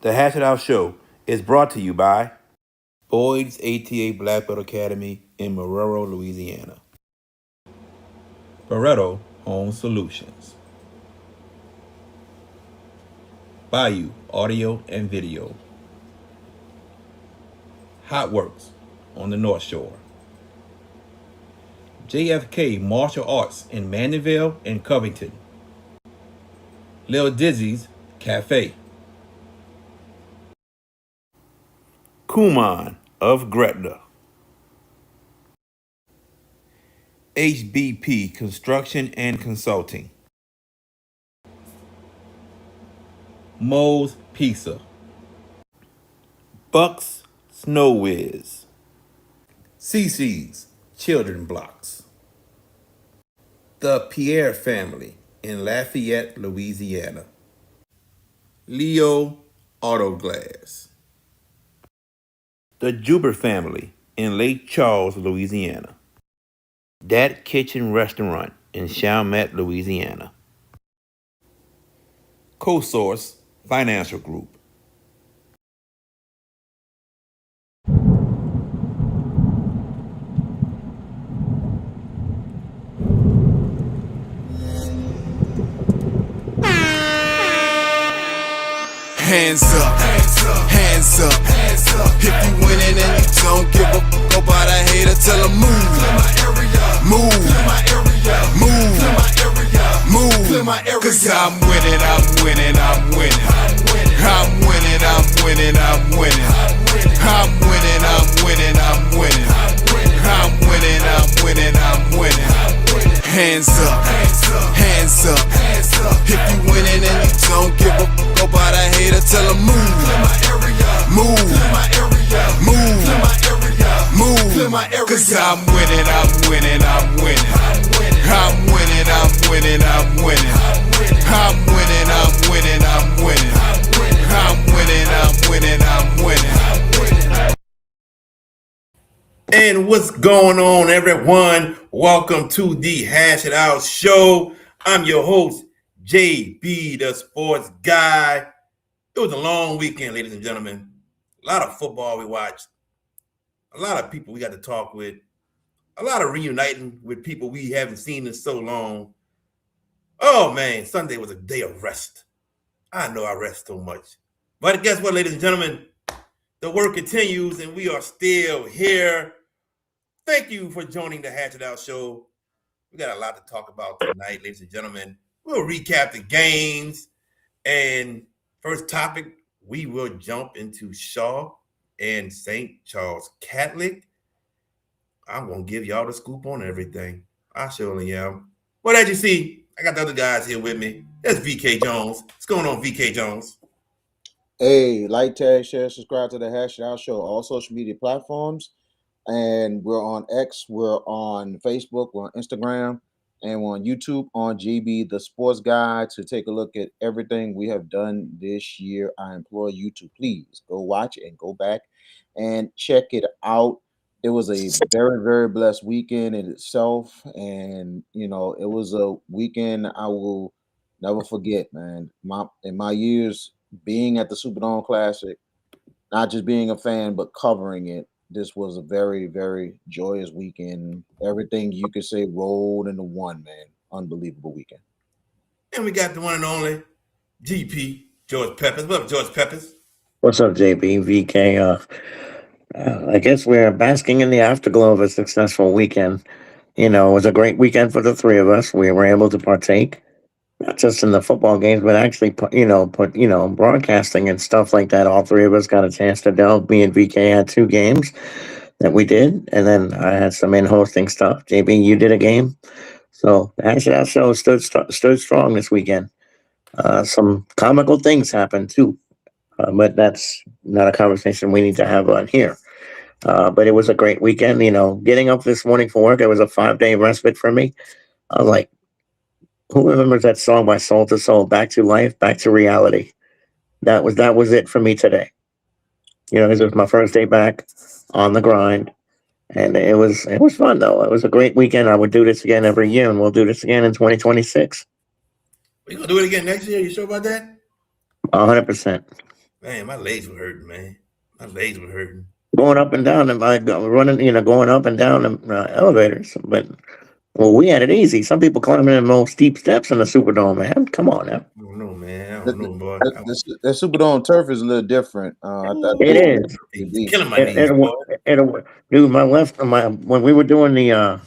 The Hash It Out Show is brought to you by Boyd's ATA Black Belt Academy in Marrero, Louisiana. Barreto Home Solutions. Bayou Audio and Video. Hot Works on the North Shore. JFK Martial Arts in Mandeville and Covington. Lil Dizzy's Cafe. Kuman of Gretna. HBP Construction and Consulting. Moe's Pizza. Buck's Snow Whiz. CC's Children Blocks. The Pierre Family in Lafayette, Louisiana. Leo Auto Glass. The Juber Family in Lake Charles, Louisiana. Dat Kitchen Restaurant in Chalmette, Louisiana. CoSource Financial Group. Hands up, hands up, hands up. If you winning and you don't give a fuck about a hater, tell them move. Move, move, move. Cause I'm winning, I'm winning, I'm winning. I'm winning, I'm winning, I'm winning. I'm winning, I'm winning, I'm winning. I'm winning, I'm winning, I'm winning. Hands up, hands up, hands up. If you winning and you don't give a fuck about a hater, tell them move. Move, move, move. Cause I'm winning, I'm winning, I'm winning. I'm winning, I'm winning, I'm winning. I'm winning, I'm winning, I'm winning. I'm winning, I'm winning, I'm winning. And what's going on, everyone? Welcome to the Hash It Out Show. I'm your host, JB, the sports guy. It was a long weekend, ladies and gentlemen. A lot of football we watched. A lot of people we got to talk with. A lot of reuniting with people we haven't seen in so long. Oh, man, Sunday was a day of rest. I know I rest so much. But guess what, ladies and gentlemen? The work continues, and we are still here. Thank you for joining the Hatch It Out Show. We got a lot to talk about tonight, ladies and gentlemen. We'll recap the games. And first topic, we will jump into Shaw and St. Charles Catholic. I'm going to give y'all the scoop on everything. I surely am. But as you see, I got the other guys here with me. That's VK Jones. What's going on, VK Jones? Hey, like, tag, share, subscribe to the Hash It Out Show, all social media platforms. And we're on X, we're on Facebook, we're on Instagram, and we're on YouTube on GB, the sports guy, to take a look at everything we have done this year. I implore you to please go watch and go back and check it out. It was a very, very blessed weekend in itself. And, you know, it was a weekend I will never forget, man. In my years being at the Superdome Classic, not just being a fan, but covering it, this was a very, very joyous weekend. Everything you could say rolled into one, man. Unbelievable weekend. And we got the one and only GP, George Peppers. What up, George Peppers? What's up, JB? VK? I guess we're basking in the afterglow of a successful weekend. You know, it was a great weekend for the three of us. We were able to partake, not just in the football games, but actually, broadcasting and stuff like that. All three of us got a chance to delve. Me and VK had two games that we did, and then I had some in-hosting stuff. JB, you did a game. So the Hash It Out Show stood strong this weekend. Some comical things happened, too. But that's not a conversation we need to have on here. But it was a great weekend. You know, getting up this morning for work, it was a 5-day respite for me. I was like, who remembers that song by Soul to Soul, Back to Life, Back to Reality? That was it for me today. You know, this was my first day back on the grind. And it was fun, though. It was a great weekend. I would do this again every year, and we'll do this again in 2026. We going to do it again next year? You sure about that? 100%. Man, my legs were hurting, man. My legs were hurting. Going up and down and running, going up and down the elevators. But well, we had it easy. Some people climbing in those steep steps in the Superdome, man. Come on now. I don't know, man. I The, don't know, boy. the Superdome turf is a little different. I It think is. It's be. killing my knees, boy. Dude, when we were doing the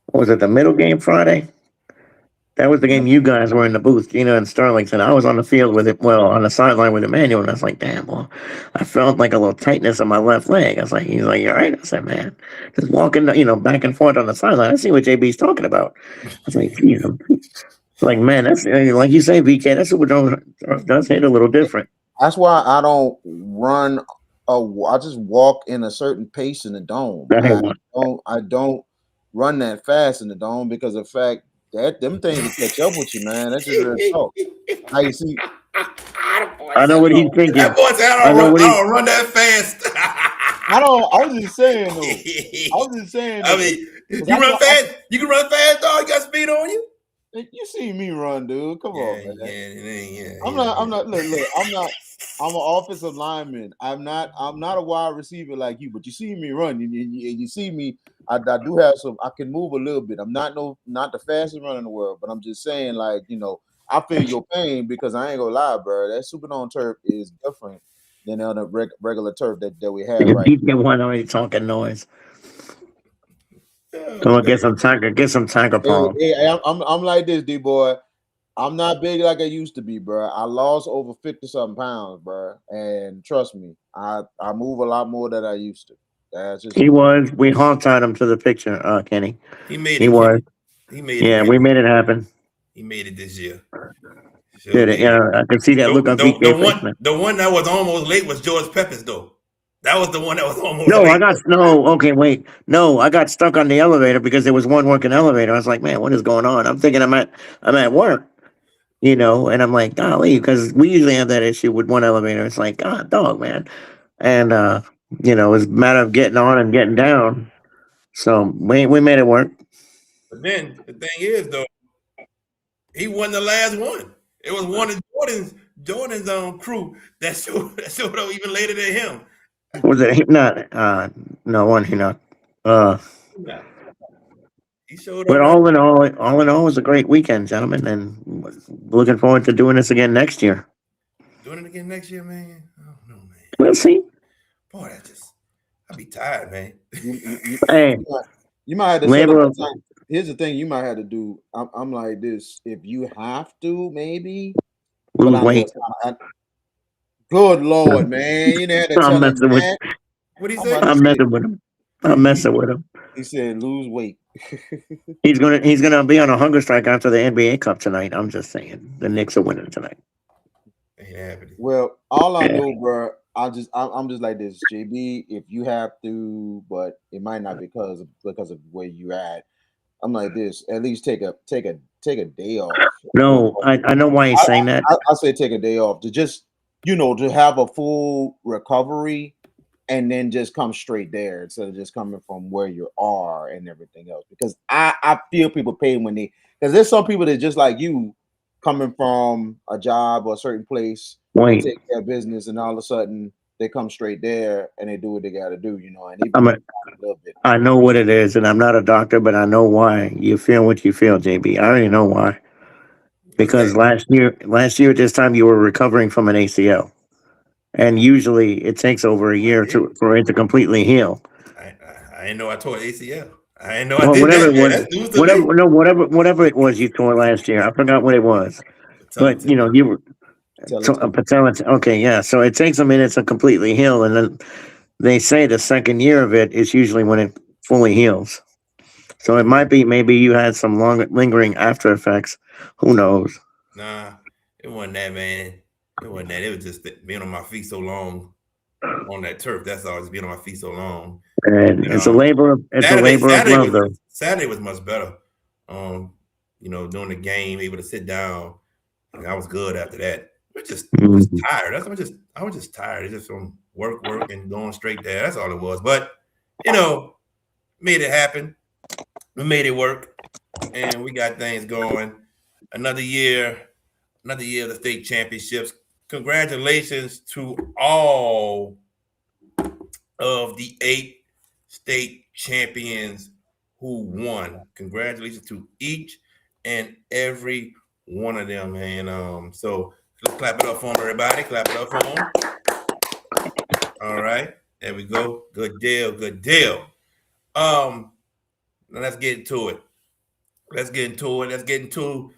what was it, the middle game Friday? That was the game you guys were in the booth, and Sterling, and I was on the field with it, well, on the sideline with Emmanuel, and I was like, damn, well, I felt like a little tightness in my left leg. I was like, he's like, you all right? I said, man, just walking, back and forth on the sideline. I see what JB's talking about. I was like, geez, like, man, that's like you say, VK, that's what does hit a little different. That's why I don't run. I just walk in a certain pace in the dome. I don't run that fast in the dome because of the fact that them things will catch up with you, man. That's just real talk. Now you see, I know what he's thinking. That boy said, I don't run that fast. I was just saying though. I mean, you run fast. You can run fast, dog. You got speed on you. You see me run, dude. Come on, man. Yeah, I'm not. Look. I'm an offensive lineman. I'm not a wide receiver like you. But you see me run, and you see me. I do have some. I can move a little bit. I'm not the fastest runner in the world, but I'm just saying, like, I feel your pain because I ain't gonna lie, bro. That Superdome turf is different than the regular turf that we have right. Keep getting one already talking noise. Come on, get some tiger palm. Hey, I'm like this, D boy. I'm not big like I used to be, bro. I lost over 50-something pounds, bro. And trust me, I move a lot more than I used to. That's just We hog-tied him to the picture, Kenny. He made it. He was. He made it. Yeah, we made it happen. He made it this year. Did it? Yeah, I can see that look on VK. The one that was almost late was George Peppers, though. That was the one that was almost late. I got stuck on the elevator because there was one working elevator. I was like, man, what is going on? I'm thinking I'm at work, and I'm like, golly, because we usually have that issue with one elevator. It's like, God, dog, man. And, it's a matter of getting on and getting down. So we made it work. But then the thing is, though, he wasn't the last one. It was one of Jordan's crew that showed up even later than him. Was it not? No one he not. He showed up. But all in all, it was a great weekend, gentlemen, and looking forward to doing this again next year. Doing it again next year, man. I don't know, man. We'll see. Boy, I'd be tired, man. Hey, you might have to set up time. Here's the thing: you might have to do. I'm like this. If you have to, maybe lose weight. Good Lord, man! You know how to tell him. What he say? I'm messing with him. He said lose weight. He's gonna be on a hunger strike after the NBA Cup tonight. I'm just saying the Knicks are winning tonight. Well, all I know, bro, I'm just like this, JB. If you have to, but it might not because of where you at. I'm like this. At least take a day off. No, I know why he's saying that. I say take a day off to just to have a full recovery, and then just come straight there instead of just coming from where you are and everything else. Because I feel people pain because there's some people that just like you coming from a job or a certain place, they take their business, and all of a sudden they come straight there and they do what they got to do, and they a little bit. I know what it is, and I'm not a doctor, but I know why you feel what you feel, JB. I already know why. Because last year at this time you were recovering from an ACL, and usually it takes over a year for it to completely heal. I didn't know I tore ACL. I didn't know I did whatever that. Whatever it was you tore last year. I forgot what it was, but you were patella. Okay, yeah. So it takes a minute to completely heal, and then they say the second year of it is usually when it fully heals. So it might be maybe you had some lingering after effects. Who knows? Nah, it wasn't that, man. It wasn't that. It was just being on my feet so long on that turf. That's all. Just being on my feet so long. And it's a labor of love, though. Saturday was much better. During the game, able to sit down, and I was good after that. But just tired. I was just tired. It's just from work and going straight there. That's all it was. But made it happen. We made it work, and we got things going. Another year of the state championships. congratulations to all of the 8 state champions who won. Congratulations to each and every one of them, man. So let's clap it up for them, everybody. Clap it up for them. All right, there we go. Good deal, good deal. Now let's get into it. Let's get into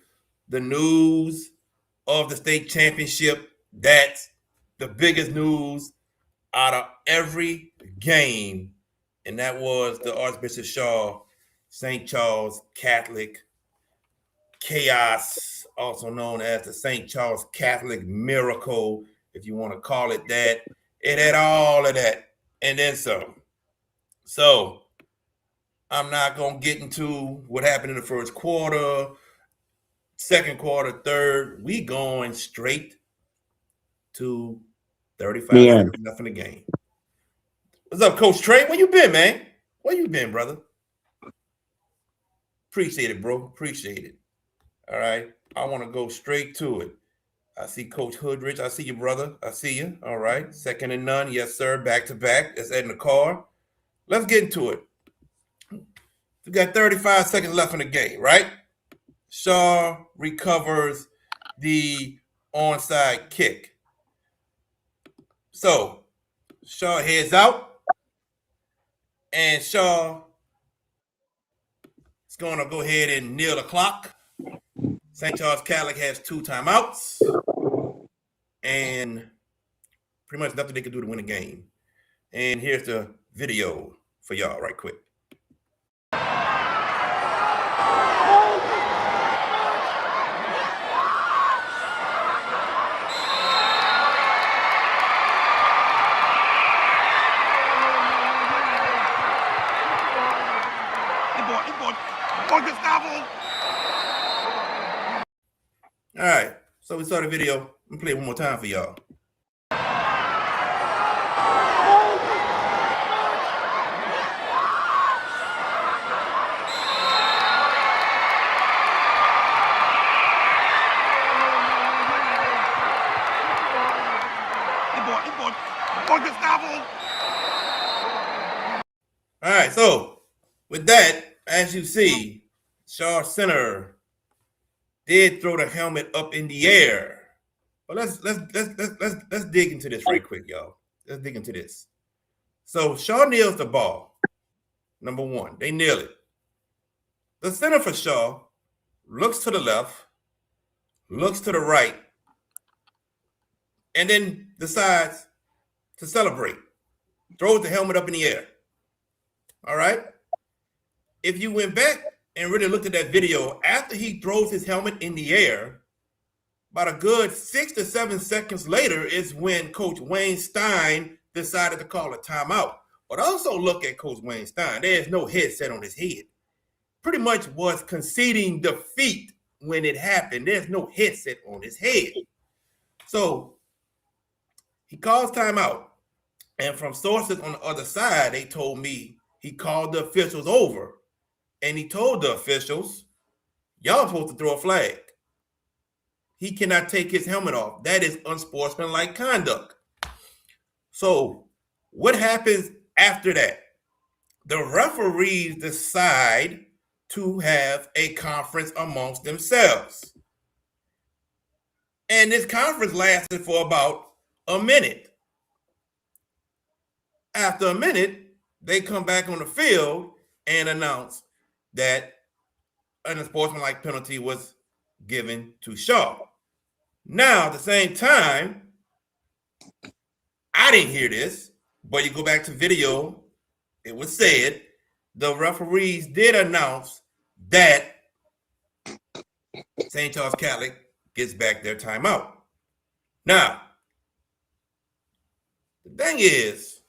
the news of the state championship. That's the biggest news out of every game, and that was the Archbishop Shaw St. Charles Catholic Chaos, also known as the St. Charles Catholic Miracle, if you want to call it that. It had all of that and then some. So I'm not going to get into what happened in the first quarter, second quarter, third. We going straight to 35 seconds left in the game. What's up, Coach Trey? Where you been, man? Where you been, brother? Appreciate it, bro. Appreciate it. All right. I want to go straight to it. I see Coach Hoodrich. I see you, brother. I see you. All right. Second and none. Yes, sir. Back to back. That's in the car. Let's get into it. We got 35 seconds left in the game, right? Shaw recovers the onside kick. So Shaw heads out, and Shaw is going to go ahead and kneel the clock. St. Charles Catholic has 2 timeouts, and pretty much nothing they can do to win the game. And here's the video for y'all right quick. All right, so we saw the video. I'm gonna play it one more time for y'all. All right, so with that, as you see, Shaw Center did throw the helmet up in the air. But let's dig into this right quick, y'all. Let's dig into this. So Shaw kneels the ball. Number 1, they kneel it. The center for Shaw looks to the left, looks to the right, and then decides to celebrate. Throws the helmet up in the air. All right? If you went back and really looked at that video, after he throws his helmet in the air, about a good 6 to 7 seconds later is when Coach Wayne Stein decided to call a timeout. But also look at Coach Wayne Stein. There's no headset on his head. Pretty much was conceding defeat when it happened. There's no headset on his head. So he calls timeout. And from sources on the other side, they told me he called the officials over. And he told the officials, y'all supposed to throw a flag. He cannot take his helmet off. That is unsportsmanlike conduct. So what happens after that? The referees decide to have a conference amongst themselves. And this conference lasted for about a minute. After a minute, they come back on the field and announce that an unsportsmanlike penalty was given to Shaw. Now, at the same time, I didn't hear this, but you go back to video, it was said the referees did announce that St. Charles Catholic gets back their timeout. Now, the thing is,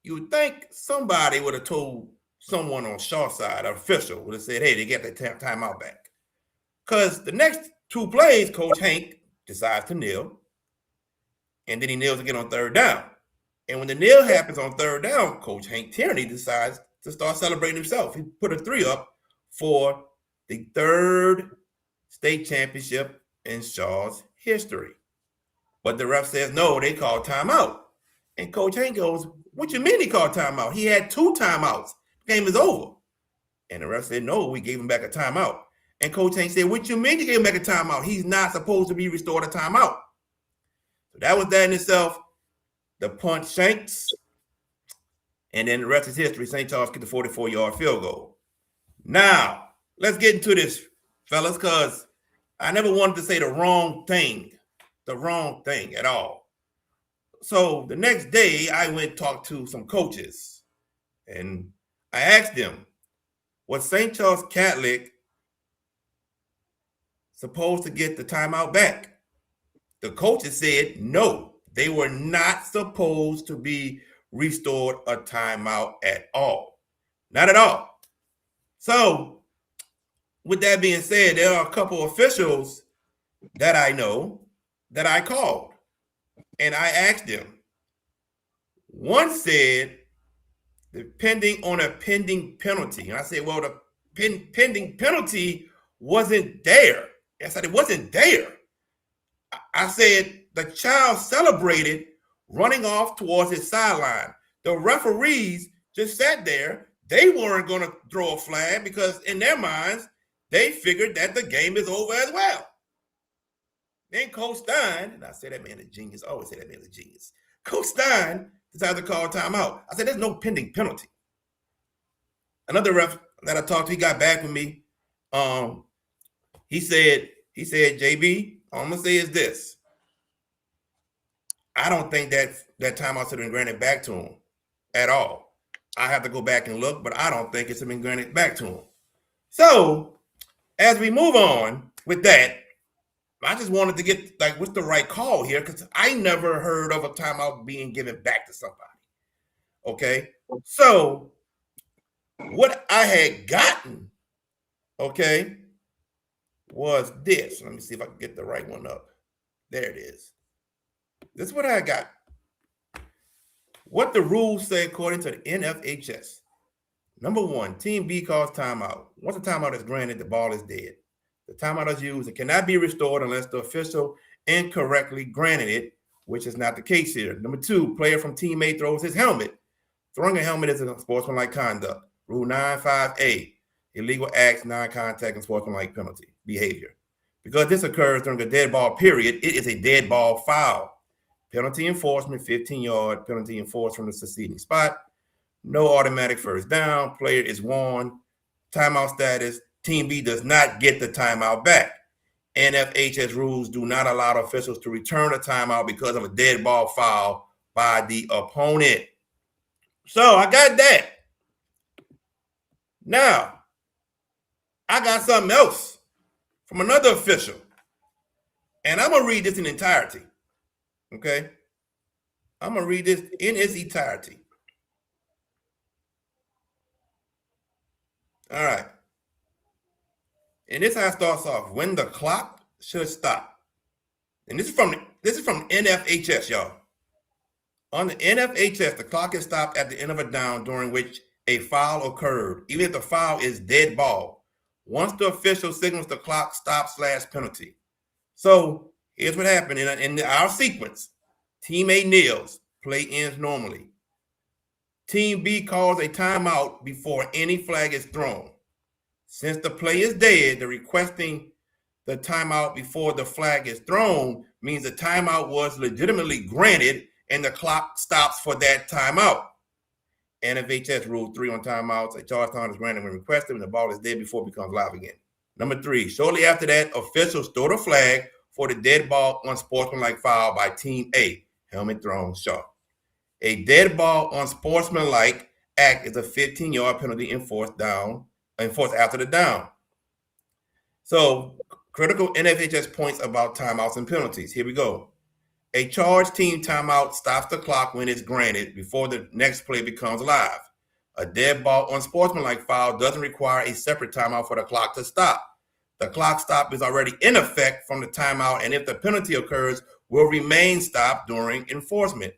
you would think somebody would have told someone on Shaw's side, an official, would have said, hey, they get their timeout back. Because the next 2 plays, Coach Hank decides to kneel, and then he kneels again on 3rd down. And when the kneel happens on 3rd down, Coach Hank Tierney decides to start celebrating himself. He put a 3 up for the 3rd state championship in Shaw's history. But the ref says, no, they called timeout. And Coach Hank goes, what you mean he called timeout? He had 2 timeouts. The game is over. And the ref said, no, we gave him back a timeout. And Coach Hank said, what you mean you gave him back a timeout? He's not supposed to be restored a timeout. So that was that in itself. The punt shanks. And then the rest is history. St. Charles get the 44-yard field goal. Now, let's get into this, fellas, because I never wanted to say the wrong thing at all. So the next day, I went and talked to some coaches, and I asked them, was St. Charles Catholic supposed to get the timeout back? The coaches said no, they were not supposed to be restored a timeout at all. Not at all. So, with that being said, there are a couple officials that I know that I called, and I asked them. One said, depending on a pending penalty. And I said, well, the pending penalty wasn't there. I said, it wasn't there. I said, the child celebrated running off towards his sideline. The referees just sat there. They weren't going to throw a flag because in their minds, they figured that the game is over as well. Then Coach Stein, and I say that man is a genius. I always say that man is a genius. Coach Stein decided to call timeout. I said, there's no pending penalty. Another ref that I talked to, he got back with me. He said, JB, all I'm going to say is this. I don't think that timeout should have been granted back to him at all. I have to go back and look, but I don't think it should have been granted back to him. So, as we move on with that, I just wanted to get, like, what's the right call here? Because I never heard of a timeout being given back to somebody. Okay? So, what I had gotten, okay, was this. Let me see if I can get the right one up. There it is. This is what I got. What the rules say according to the NFHS. Number 1, Team B calls timeout. Once a timeout is granted, the ball is dead. The timeout is used. It cannot be restored unless the official incorrectly granted it, which is not the case here. Number 2, player from Team A throws his helmet. Throwing a helmet is a sportsmanlike conduct. Rule 9.5a, illegal acts, non-contact, and sportsmanlike penalty behavior. Because this occurs during a dead ball period, it is a dead ball foul. Penalty enforcement, 15-yard penalty enforced from the succeeding spot. No automatic first down. Player is warned. Timeout status. Team B does not get the timeout back. NFHS rules do not allow officials to return a timeout because of a dead ball foul by the opponent. So I got that. Now, I got something else from another official. And I'm going to read this in entirety. Okay? I'm going to read this in its entirety. All right. And this how it starts off. When the clock should stop. And this is from NFHS, y'all. On the NFHS, the clock is stopped at the end of a down during which a foul occurred, even if the foul is dead ball. Once the official signals the clock stop/penalty. So here's what happened in our sequence. Team A kneels, play ends normally. Team B calls a timeout before any flag is thrown. Since the play is dead, the requesting the timeout before the flag is thrown means the timeout was legitimately granted and the clock stops for that timeout. NFHS Rule 3 on timeouts. A charge time is granted when requested and the ball is dead before it becomes live again. Number 3, shortly after that, officials throw the flag for the dead ball unsportsmanlike foul by Team A. Helmet thrown sharp. A dead ball unsportsmanlike act is a 15-yard penalty enforced after the down. So, critical NFHS points about timeouts and penalties. Here we go. A charged team timeout stops the clock when it's granted before the next play becomes live. A dead ball unsportsmanlike foul doesn't require a separate timeout for the clock to stop. The clock stop is already in effect from the timeout, and if the penalty occurs, will remain stopped during enforcement.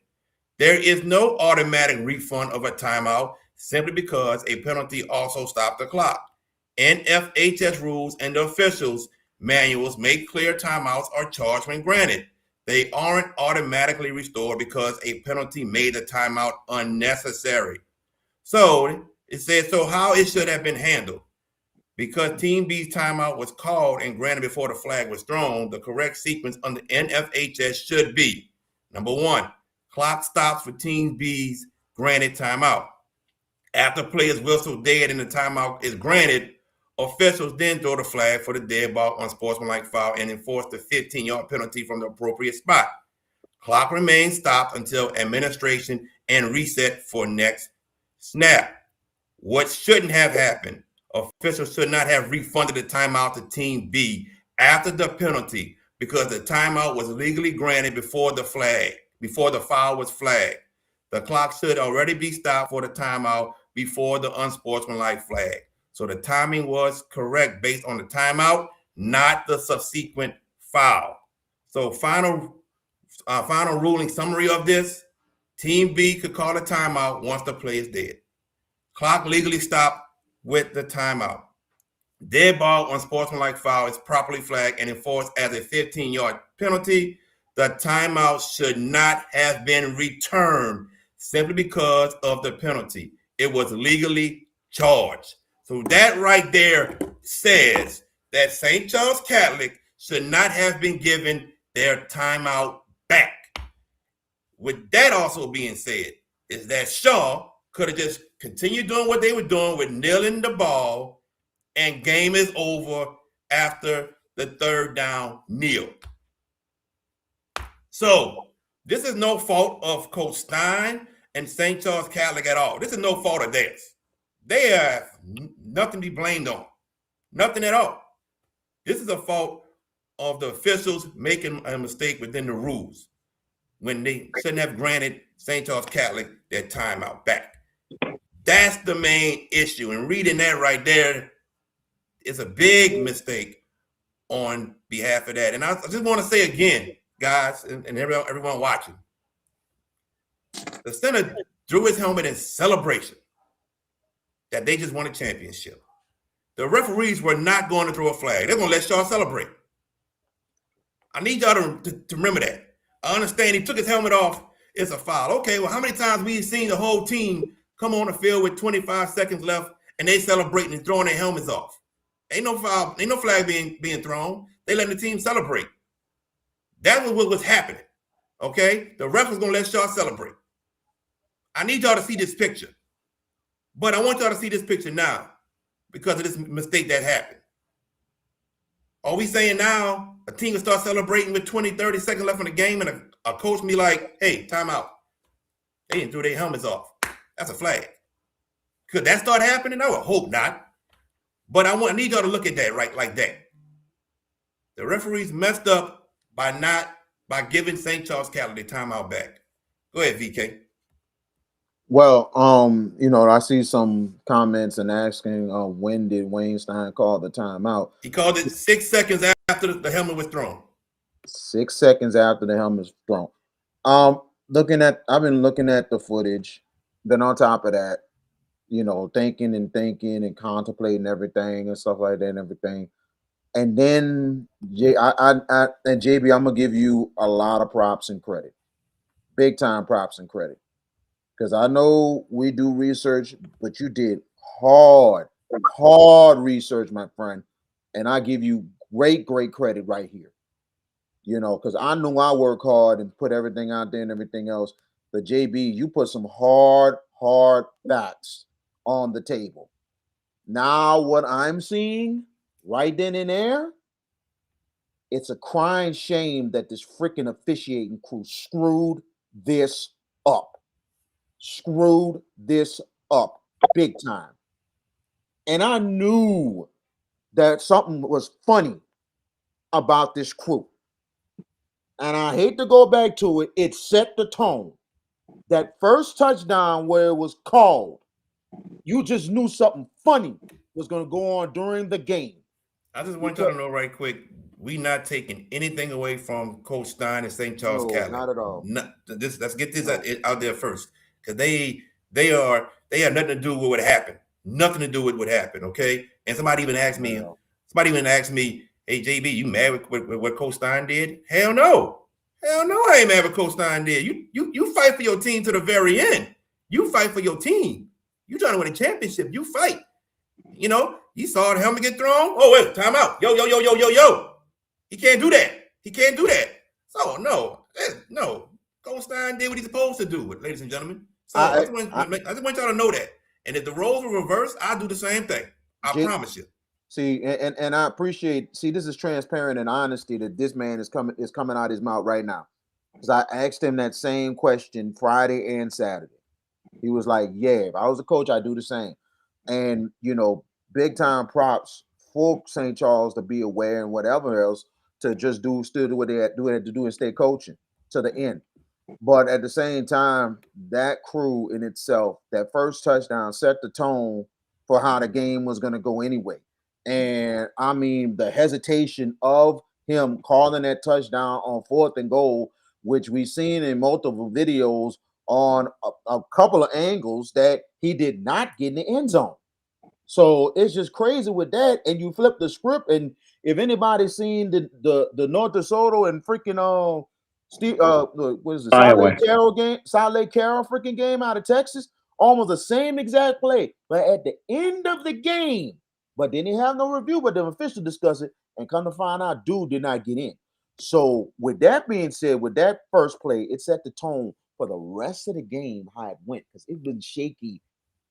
There is no automatic refund of a timeout simply because a penalty also stopped the clock. NFHS rules and the officials' manuals make clear timeouts are charged when granted. They aren't automatically restored because a penalty made the timeout unnecessary. So it says, so how it should have been handled. Because Team B's timeout was called and granted before the flag was thrown, the correct sequence under NFHS should be, number one, clock stops for Team B's granted timeout. After players whistle dead and the timeout is granted, officials then throw the flag for the dead ball, unsportsmanlike foul, and enforce the 15-yard penalty from the appropriate spot. Clock remains stopped until administration and reset for next snap. What shouldn't have happened? Officials should not have refunded the timeout to Team B after the penalty because the timeout was legally granted before the foul was flagged. The clock should already be stopped for the timeout before the unsportsmanlike flag. So the timing was correct based on the timeout, not the subsequent foul. So final ruling summary of this: Team B could call a timeout once the play is dead. Clock legally stopped with the timeout. Dead ball unsportsmanlike foul is properly flagged and enforced as a 15-yard penalty. The timeout should not have been returned simply because of the penalty. It was legally charged. So that right there says that St. Charles Catholic should not have been given their timeout back. With that also being said, is that Shaw could have just continued doing what they were doing with kneeling the ball, and game is over after the third down kneel. So this is no fault of Coach Stein and St. Charles Catholic at all. This is no fault of theirs. They have nothing to be blamed on. Nothing at all. This is a fault of the officials making a mistake within the rules when they shouldn't have granted St. Charles Catholic their timeout back. That's the main issue. And reading that right there is a big mistake on behalf of that. And I just want to say again, guys, and everyone watching, the center drew his helmet in celebration that they just won a championship. The referees were not going to throw a flag. They're going to let y'all celebrate. I need y'all to remember that. I understand he took his helmet off. It's a foul. Okay, well, how many times we've seen the whole team come on the field with 25 seconds left and they celebrating and throwing their helmets off? Ain't no foul, ain't no flag being thrown. They letting the team celebrate. That was what was happening. Okay? The ref was going to let y'all celebrate. I need y'all to see this picture. But I want y'all to see this picture now because of this mistake that happened. Are we saying now a team will start celebrating with 20, 30 seconds left in the game and a coach be like, hey, timeout. They didn't throw their helmets off. That's a flag. Could that start happening? I would hope not. But I need y'all to look at that right like that. The referees messed up by giving St. Charles Catholic their timeout back. Go ahead, VK. Well, I see some comments and asking when did Wayne Stein call the timeout? He called it 6 seconds after the helmet was thrown. 6 seconds after the helmet was thrown. I've been looking at the footage. Then on top of that, thinking and contemplating everything and stuff like that and everything. And then JB, I'm gonna give you a lot of props and credit, big time props and credit, because I know we do research, but you did hard research, my friend, and I give you great credit right here. Because I knew I work hard and put everything out there and everything else. But JB, you put some hard facts on the table. Now what I'm seeing right then and there, it's a crying shame that this freaking officiating crew screwed this up. Screwed this up big time. And I knew that something was funny about this crew. And I hate to go back to it. It set the tone. That first touchdown where it was called, you just knew something funny was going to go on during the game. I just want y'all to know right quick, we not taking anything away from Coach Stein and St. Charles Catholic. Not at all. Let's get this out there first, because they have nothing to do with what happened. Nothing to do with what happened. Okay. And somebody even asked me, hey JB, you mad with what Coach Stein did? Hell no. Hell no, I ain't mad with Coach Stein did. You fight for your team to the very end. You fight for your team. You trying to win a championship. You fight. You know, you saw the helmet get thrown. Oh, wait, time out. Yo. He can't do that. He can't do that. So, no. Coach Stein did what he's supposed to do, ladies and gentlemen. So, I just want y'all to know that. And if the roles were reversed, I'll do the same thing. I promise you. See, and I appreciate, this is transparent and honesty that this man is coming out his mouth right now. Because I asked him that same question Friday and Saturday. He was like, yeah, if I was a coach, I'd do the same. And, big time props for St. Charles to be aware and whatever else to just still do what they had to do and stay coaching to the end. But at the same time, that crew in itself, that first touchdown set the tone for how the game was going to go anyway. And I mean, the hesitation of him calling that touchdown on 4th and goal, which we've seen in multiple videos on a couple of angles that he did not get in the end zone. So it's just crazy with that. And you flip the script, and if anybody's seen the North DeSoto and freaking what is it? South Lake Carroll freaking game out of Texas, almost the same exact play, but at the end of the game. But then they have no review, but the official discuss it, and come to find out, dude did not get in. So with that being said, with that first play, it set the tone for the rest of the game, how it went, because it's been shaky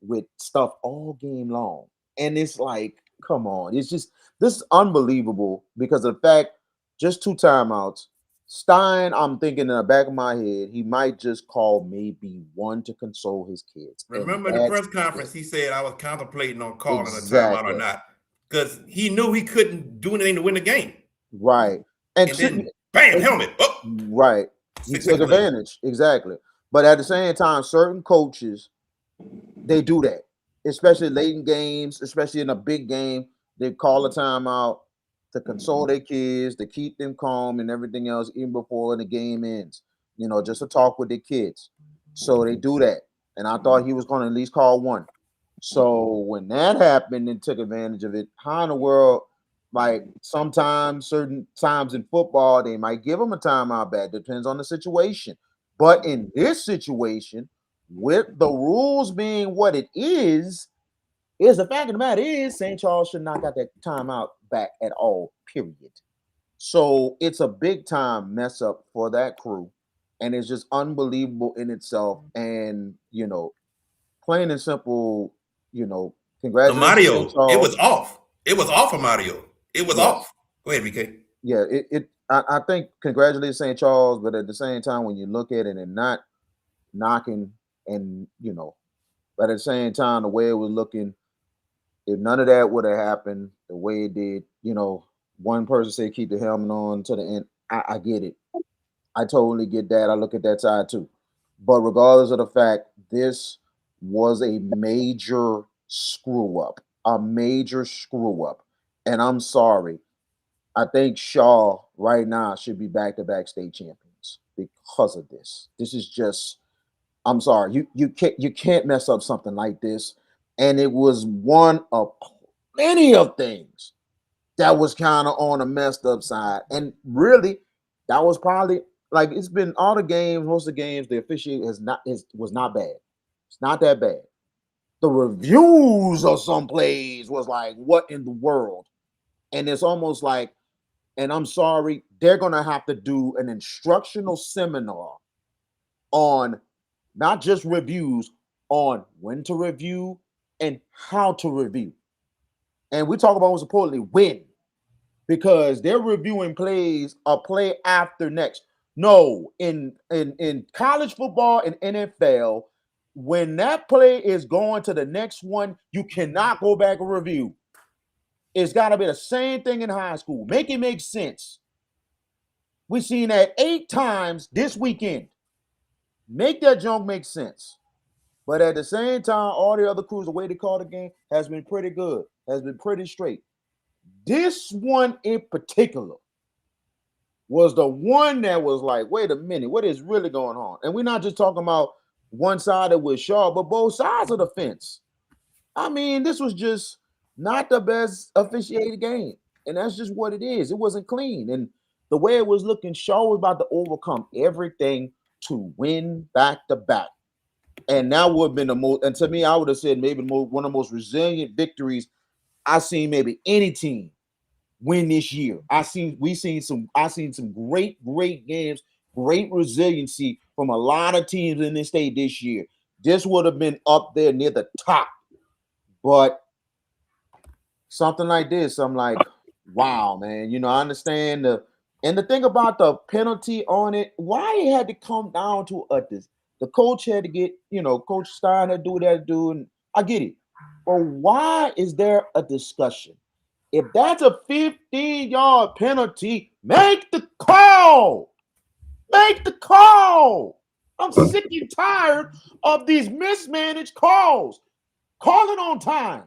with stuff all game long. And it's like, come on, this is unbelievable because of the fact, just 2 timeouts. Stein, I'm thinking in the back of my head, he might just call maybe one to console his kids. Remember the press conference, he said I was contemplating on calling a timeout or not, because he knew he couldn't do anything to win the game. Right. And then, bam, helmet. Oh. Right. He took advantage. Exactly. But at the same time, certain coaches, they do that, especially late in games, especially in a big game. They call a timeout to console their kids, to keep them calm and everything else, even before the game ends, just to talk with their kids. So they do that. And I thought he was going to at least call one. So when that happened and took advantage of it, how in the world, like sometimes, certain times in football, they might give him a timeout back. Depends on the situation. But in this situation, with the rules being what it is the fact of the matter is St. Charles should not got that timeout back at all, period. So it's a big time mess up for that crew. And it's just unbelievable in itself. And, plain and simple, congratulations. Mario, it was off. It was off of Mario. It was off. Go ahead, VK. Yeah, I think congratulations St. Charles, but at the same time, when you look at it and not knocking and, but at the same time, the way it was looking, if none of that would have happened the way it did, one person said keep the helmet on to the end. I get it. I totally get that. I look at that side too. But regardless of the fact, this was a major screw up. And I'm sorry. I think Shaw right now should be back-to-back state champions because of this. This is just, I'm sorry. You can't mess up something like this. And it was one of plenty of things that was kind of on a messed up side. And really, that was probably like it's been all the games, most of the games, the officiating was not bad. It's not that bad. The reviews of some plays was like, what in the world? And it's almost like, and I'm sorry, they're gonna have to do an instructional seminar on not just reviews, on when to review and how to review. And we talk about most importantly, when, because they're reviewing plays a play after next. No, in college football and NFL, when that play is going to the next one, you cannot go back and review. It's got to be the same thing in high school. Make it make sense. We've seen that 8 times this weekend. Make that junk make sense. But at the same time, all the other crews, the way they call the game has been pretty good, has been pretty straight. This one in particular was the one that was like, wait a minute, what is really going on? And we're not just talking about one side that was sharp, but both sides of the fence. I mean, this was just not the best officiated game. And that's just what it is. It wasn't clean. And The way it was looking, Shaw was about to overcome everything to win back to back. And that would have been the most, and to me, I would have said maybe one of the most resilient victories I seen maybe any team win this year. I seen some great games, great resiliency from a lot of teams in this state this year. This would have been up there near the top. But something like this, I'm like, wow, man. I understand and the thing about the penalty on it, why it had to come down to this. The coach had to get, Coach Stein had to do what he had to do, and I get it. But why is there a discussion? If that's a 15-yard penalty, make the call. Make the call. I'm sick and tired of these mismanaged calls. Call it on time.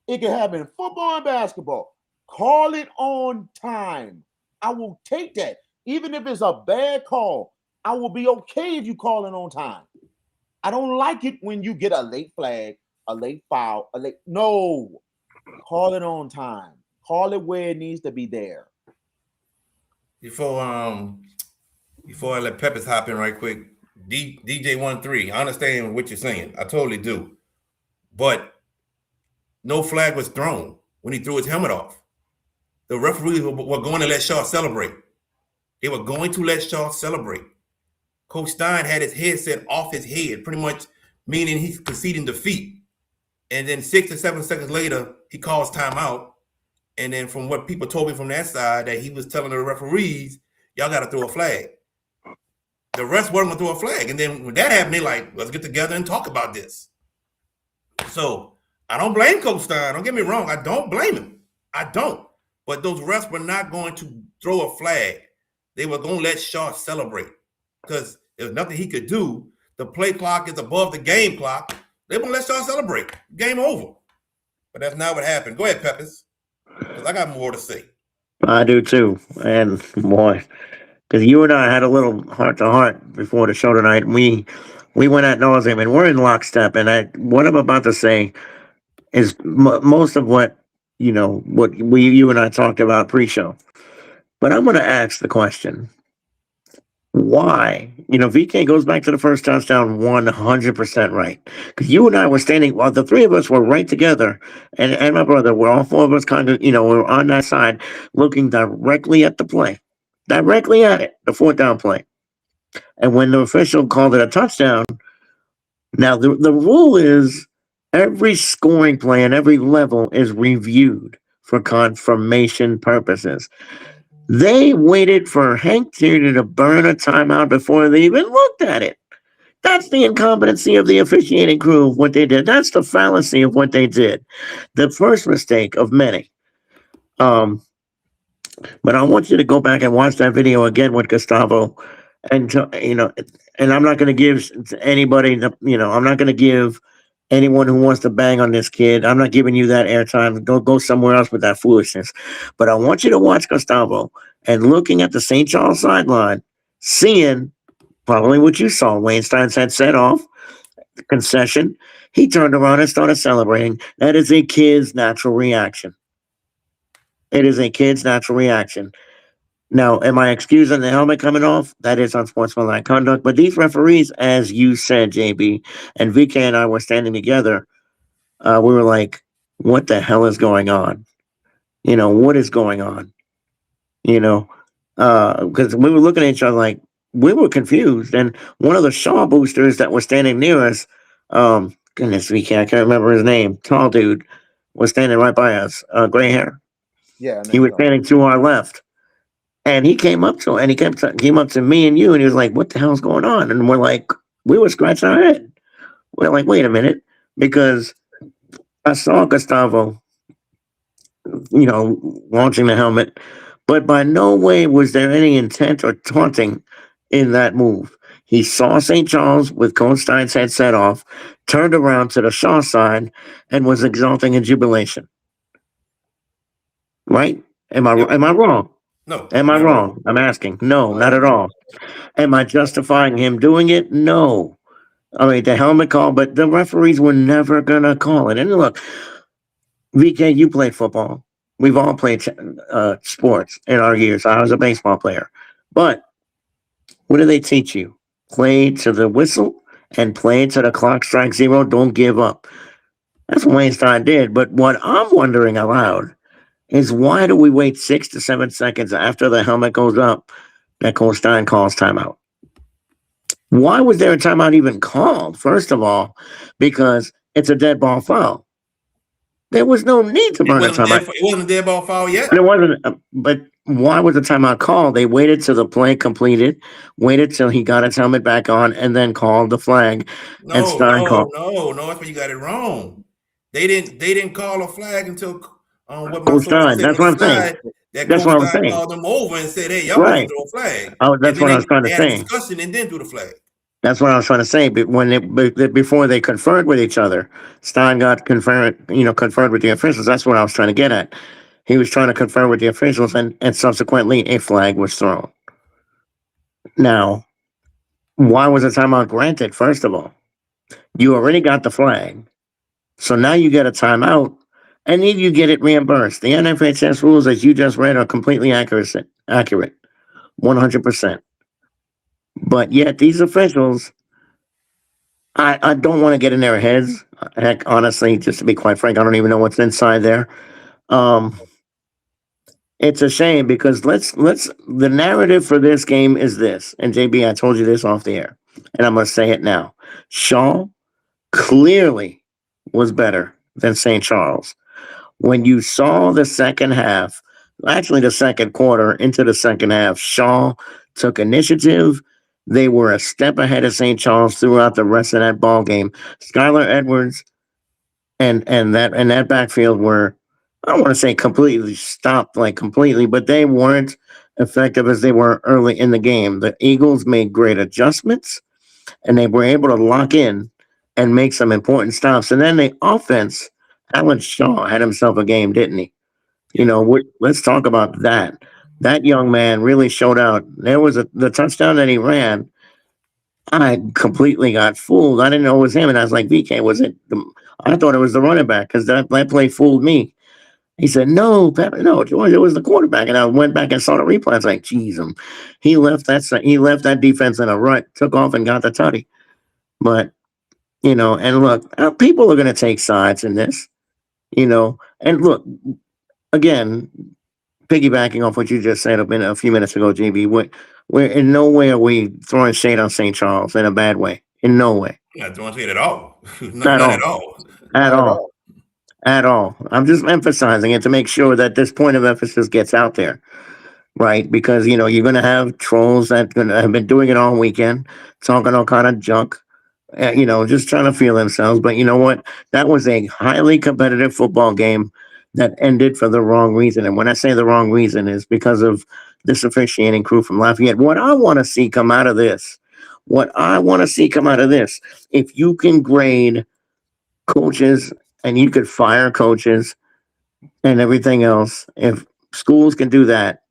It can happen in football and basketball. Call it on time. I will take that. Even if it's a bad call, I will be okay if you call it on time. I don't like it when you get a late flag, a late foul, no. Call it on time. Call it where it needs to be there. Before I let Peppers hop in right quick, DJ13, I understand what you're saying. I totally do. But no flag was thrown when he threw his helmet off. The referees were going to let Shaw celebrate. They were going to let Shaw celebrate. Coach Stein had his headset off his head, pretty much meaning he's conceding defeat. And then 6 or 7 seconds later, he calls timeout. And then from what people told me from that side, that he was telling the referees, y'all got to throw a flag. The rest wasn't going to throw a flag. And then when that happened, they like, let's get together and talk about this. So I don't blame Coach Stein. Don't get me wrong. I don't blame him. I don't. But those refs were not going to throw a flag. They were going to let Shaw celebrate because there's nothing he could do. The play clock is above the game clock. They won't let Shaw celebrate. Game over. But that's not what happened. Go ahead, Peppers, because I got more to say. I do too. And boy, because you and I had a little heart-to-heart before the show tonight. We went at nauseam, and we're in lockstep. And what I'm about to say is most of what you and I talked about pre-show. But I'm going to ask the question: why? VK goes back to the first touchdown 100% right. Because you and I were standing, well, the three of us were right together, and my brother, we're all four of us kind of, we were on that side, looking directly at the play, directly at it, the fourth down play. And when the official called it a touchdown, now the rule is every scoring play and every level is reviewed for confirmation purposes. They waited for Hank Tierney to burn a timeout before they even looked at it. That's the incompetency of the officiating crew of what they did. That's the fallacy of what they did. The first mistake of many. But I want you to go back and watch that video again with Gustavo. And, and I'm not going to give anybody, I'm not going to give anyone who wants to bang on this kid. I'm not giving you that airtime. Go somewhere else with that foolishness. But I want you to watch Gustavo and looking at the St. Charles sideline, seeing probably what you saw. Wayne Stein's had set off, concession. He turned around and started celebrating. That is a kid's natural reaction. It is a kid's natural reaction. Now, am I excusing the helmet coming off? That is unsportsmanlike conduct. But these referees, as you said, JB, and VK and I were standing together, we were like, what the hell is going on? What is going on? Because we were looking at each other like, we were confused. And one of the Shaw boosters that was standing near us, goodness, VK, I can't remember his name, tall dude, was standing right by us, gray hair. Yeah. He was standing to our left. And he came up to and he came up to me and you, and he was like, what the hell's going on? And we're like, we were scratching our head. We're like, wait a minute, because I saw Gustavo, launching the helmet, but by no way was there any intent or taunting in that move. He saw St. Charles with Coach Stein's head set off, turned around to the Shaw side, and was exulting in jubilation. Right? Am I wrong? No. Am I wrong? I'm asking. No, not at all. Am I justifying him doing it? No. I mean, the helmet call, but the referees were never going to call it. And look, VK, you played football. We've all played sports in our years. I was a baseball player. But what do they teach you? Play to the whistle and play to the clock strikes zero. Don't give up. That's what Wayne Stein did. But what I'm wondering aloud is why do we wait 6 to 7 seconds after the helmet goes up that Coach Stein calls timeout? Why was there a timeout even called? First of all, because it's a dead ball foul. There was no need to burn a timeout. It wasn't a dead ball foul yet. But it wasn't. But why was the timeout called? They waited till the play completed, waited till he got his helmet back on, and then called the flag. No, and Stein called. No. That's where you got it wrong. They didn't call a flag until what my Coach source Stein. said That's what I'm saying. that That's Coach what I'm Stein saying. called them over and said, "Hey, y'all Right. throw a flag." That's what I was trying to They had a say. discussion and then threw the flag. That's what I was trying to say. But before they conferred with each other, Stein got conferred with the officials. That's what I was trying to get at. He was trying to confer with the officials, and subsequently a flag was thrown. Now, why was a timeout granted? First of all, you already got the flag, so now you get a timeout, and then you get it reimbursed. The NFHS rules, as you just read, are completely accurate, 100%. But yet these officials, I don't want to get in their heads. Heck, honestly, just to be quite frank, I don't even know what's inside there. It's a shame because the narrative for this game is this. And JB, I told you this off the air, and I'm going to say it now. Shaw clearly was better than St. Charles. When you saw the second half, actually the second quarter into the second half, Shaw took initiative. They were a step ahead of St. Charles throughout the rest of that ball game. Skylar Edwards and that backfield were, I don't want to say completely stopped, like completely, but they weren't effective as they were early in the game. The Eagles made great adjustments, and they were able to lock in and make some important stops. And then the offense, Alan Shaw had himself a game, didn't he? Let's talk about that. That young man really showed out. There was the touchdown that he ran. I completely got fooled. I didn't know it was him, and I was like, "VK, was it?" I thought it was the running back because that play fooled me. He said, "No, Pepper, no, George, it was the quarterback." And I went back and saw the replay. I was like, "Geez, he left that defense in a rut, took off and got the tutty." But and look, people are going to take sides in this, and look again. Piggybacking off what you just said a few minutes ago, JB, we're in no way are we throwing shade on St. Charles in a bad way. In no way. Not throwing shade at all. Not at all. At all. I'm just emphasizing it to make sure that this point of emphasis gets out there, right? Because you're going to have trolls that have been doing it all weekend, talking all kind of junk, just trying to feel themselves. But you know what? That was a highly competitive football game that ended for the wrong reason. And when I say the wrong reason is because of this officiating crew from Lafayette. What I want to see come out of this, if you can grade coaches and you could fire coaches and everything else, if schools can do that,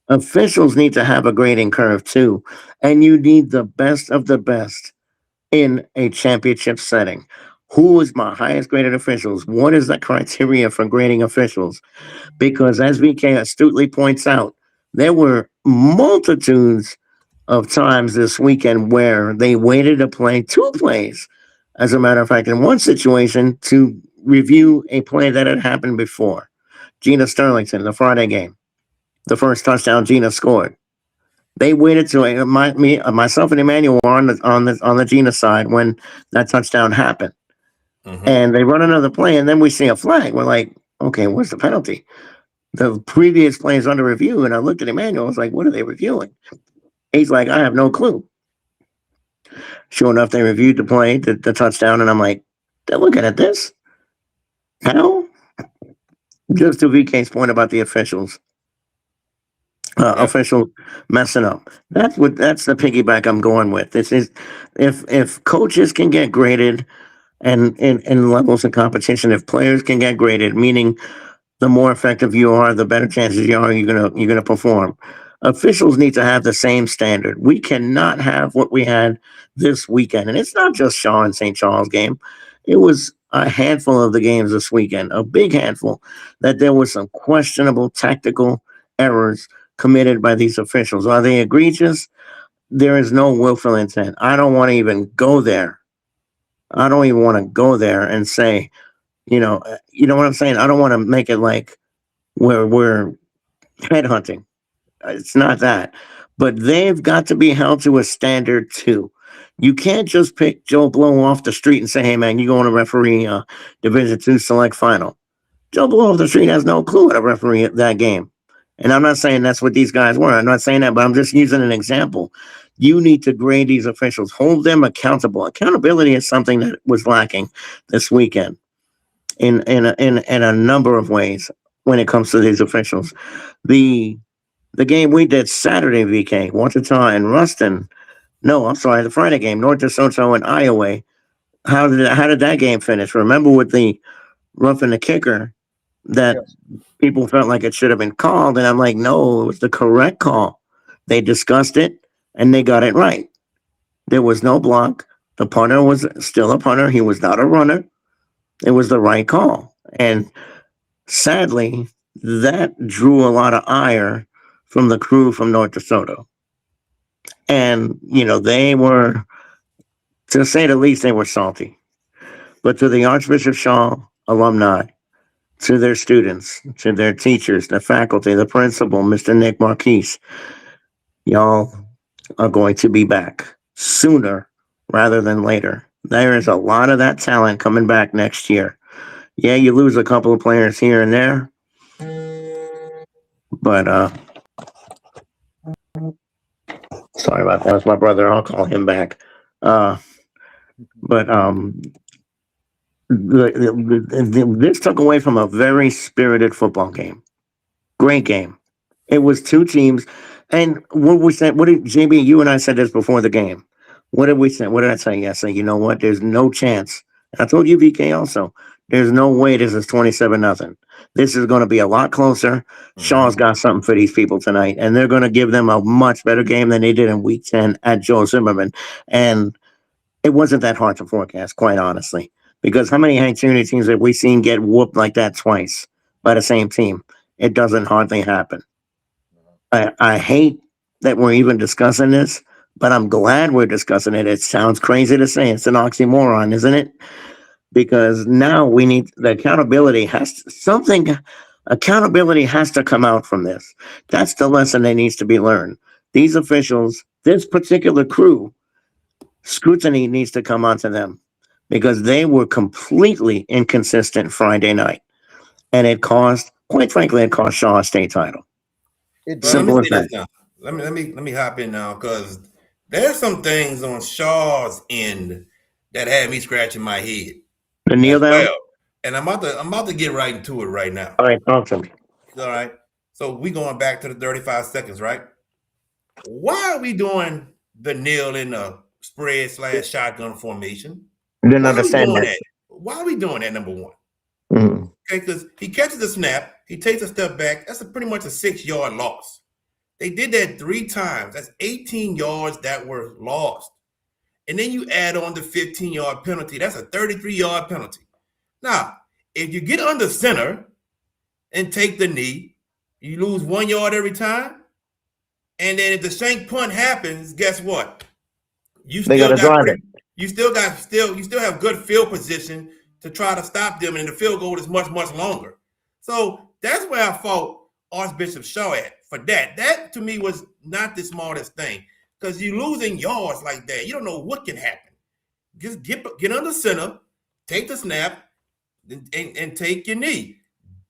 officials need to have a grading curve too. And you need the best of the best in a championship setting. Who is my highest graded officials? What is the criteria for grading officials? Because as VK astutely points out, there were multitudes of times this weekend where they waited to play 2 plays. As a matter of fact, in one situation to review a play that had happened before. Gina Sterlington, the Friday game, the first touchdown Gina scored. They waited to myself and Emmanuel were on the Gina side when that touchdown happened. Mm-hmm. And they run another play, and then we see a flag. We're like, okay, what's the penalty? The previous play is under review, and I looked at Emmanuel. I was like, what are they reviewing? He's like, I have no clue. Sure enough, they reviewed the play, the touchdown, and I'm like, they're looking at this? How? Just to VK's point about the officials. Official messing up. That's the piggyback I'm going with. This is if coaches can get graded and in levels of competition, if players can get graded, meaning the more effective you are, the better chances you're gonna perform. Officials need to have the same standard. We cannot have what we had this weekend, and it's not just Shaw and St. Charles game. It was a handful of the games this weekend, a big handful, that there was some questionable tactical errors committed by these officials. Are they egregious? There is no willful intent. I don't want to even go there. I don't even want to go there and say, you know what I'm saying? I don't want to make it like we're headhunting. It's not that. But they've got to be held to a standard too. You can't just pick Joe Blow off the street and say, "Hey man, you going to referee Division Two Select Final." Joe Blow off the street has no clue how to referee that game. And I'm not saying that's what these guys were. I'm not saying that, but I'm just using an example. You need to grade these officials, hold them accountable. Accountability is something that was lacking this weekend in a number of ways when it comes to these officials. The game we did Saturday, VK, Wichita and Ruston. No, I'm sorry, the Friday game, North DeSoto and Iowa. How did that game finish? Remember with the roughing the kicker that Yes. people felt like it should have been called, and I'm like, no, it was the correct call. They discussed it and they got it right. There was no block. The punter was still a punter. He was not a runner. It was the right call. And sadly, that drew a lot of ire from the crew from North DeSoto. And, they were, to say the least, they were salty. But to the Archbishop Shaw alumni, to their students, to their teachers, the faculty, the principal, Mr. Nick Marquise, y'all are going to be back sooner rather than later. There is a lot of that talent coming back next year. Yeah, you lose a couple of players here and there, but sorry about that. It's my brother. I'll call him back. But this took away from a very spirited football game. Great game. It was two teams, and what we said. What did JB? You and I said this before the game. What did we say? What did I say? Yes, you know what? There's no chance. I told you, VK, also. There's no way this is 27-0. This is going to be a lot closer. Shaw's got something for these people tonight, and they're going to give them a much better game than they did in Week 10 at Joe Zimmerman. And it wasn't that hard to forecast, quite honestly, because how many Hank Jr. teams have we seen get whooped like that twice by the same team? It doesn't hardly happen. I hate that we're even discussing this, but I'm glad we're discussing it. It sounds crazy to say. It's an oxymoron, isn't it? Because now we need the accountability accountability has to come out from this. That's the lesson that needs to be learned. These officials, this particular crew, scrutiny needs to come onto them because they were completely inconsistent Friday night. And quite frankly, it cost Shaw a state title. Simple as that. Let me hop in now because there's some things on Shaw's end that had me scratching my head. The kneel down? Well, and I'm about to get right into it right now. All right, talk to me. All right. So we going back to the 35 seconds, right? Why are we doing the kneel in the spread / shotgun formation? Didn't understand that. Why are we doing that, number one? Mm-hmm. Okay, because he catches the snap, he takes a step back. That's pretty much a 6-yard loss. They did that 3 times. That's 18 yards that were lost. And then you add on the 15-yard penalty. That's a 33-yard penalty. Now, if you get under center and take the knee, you lose 1 yard every time. And then if the shank punt happens, guess what? You still have good field position to try to stop them, and the field goal is much, much longer. So that's where I fault Archbishop Shaw at for that. That to me was not the smartest thing. Because you're losing yards like that. You don't know what can happen. Just get under center, take the snap, and take your knee.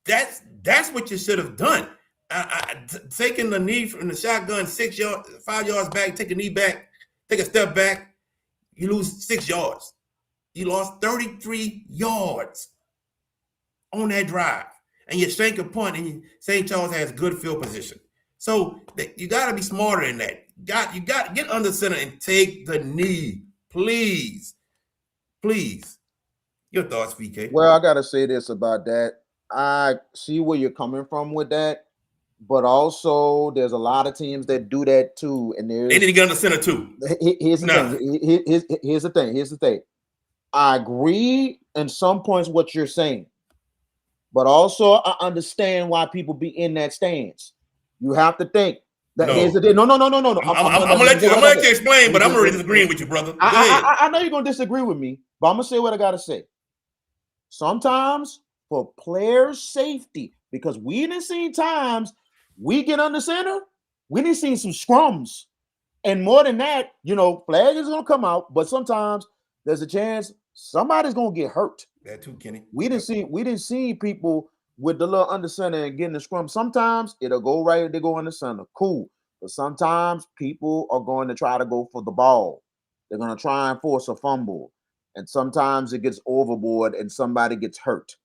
That's what you should have done. Taking the knee from the shotgun 5 yards back, take a knee back, take a step back, you lose 6 yards. You lost 33 yards on that drive. And you shank a punt, and St. Charles has good field position. So you got to be smarter than that. You got to get under center and take the knee, please. Your thoughts, VK? Well, I got to say this about that. I see where you're coming from with that, but also there's a lot of teams that do that too. And they need to get under center too. Here's the thing. I agree in some points what you're saying, but also I understand why people be in that stance. You have to think that here's the No. thing. No. I'm gonna let you explain, but I'm already disagreeing with you, brother. Go ahead. I know you're gonna disagree with me, but I'm gonna say what I gotta say. Sometimes for players' safety, because we didn't see times we get under center, we didn't see some scrums. And more than that, flag is gonna come out, but sometimes there's a chance somebody's gonna get hurt. That too, Kenny. We didn't see people with the little under center and getting the scrum. Sometimes it'll go right, they go in the center. Cool. But sometimes people are going to try to go for the ball. They're going to try and force a fumble. And sometimes it gets overboard and somebody gets hurt.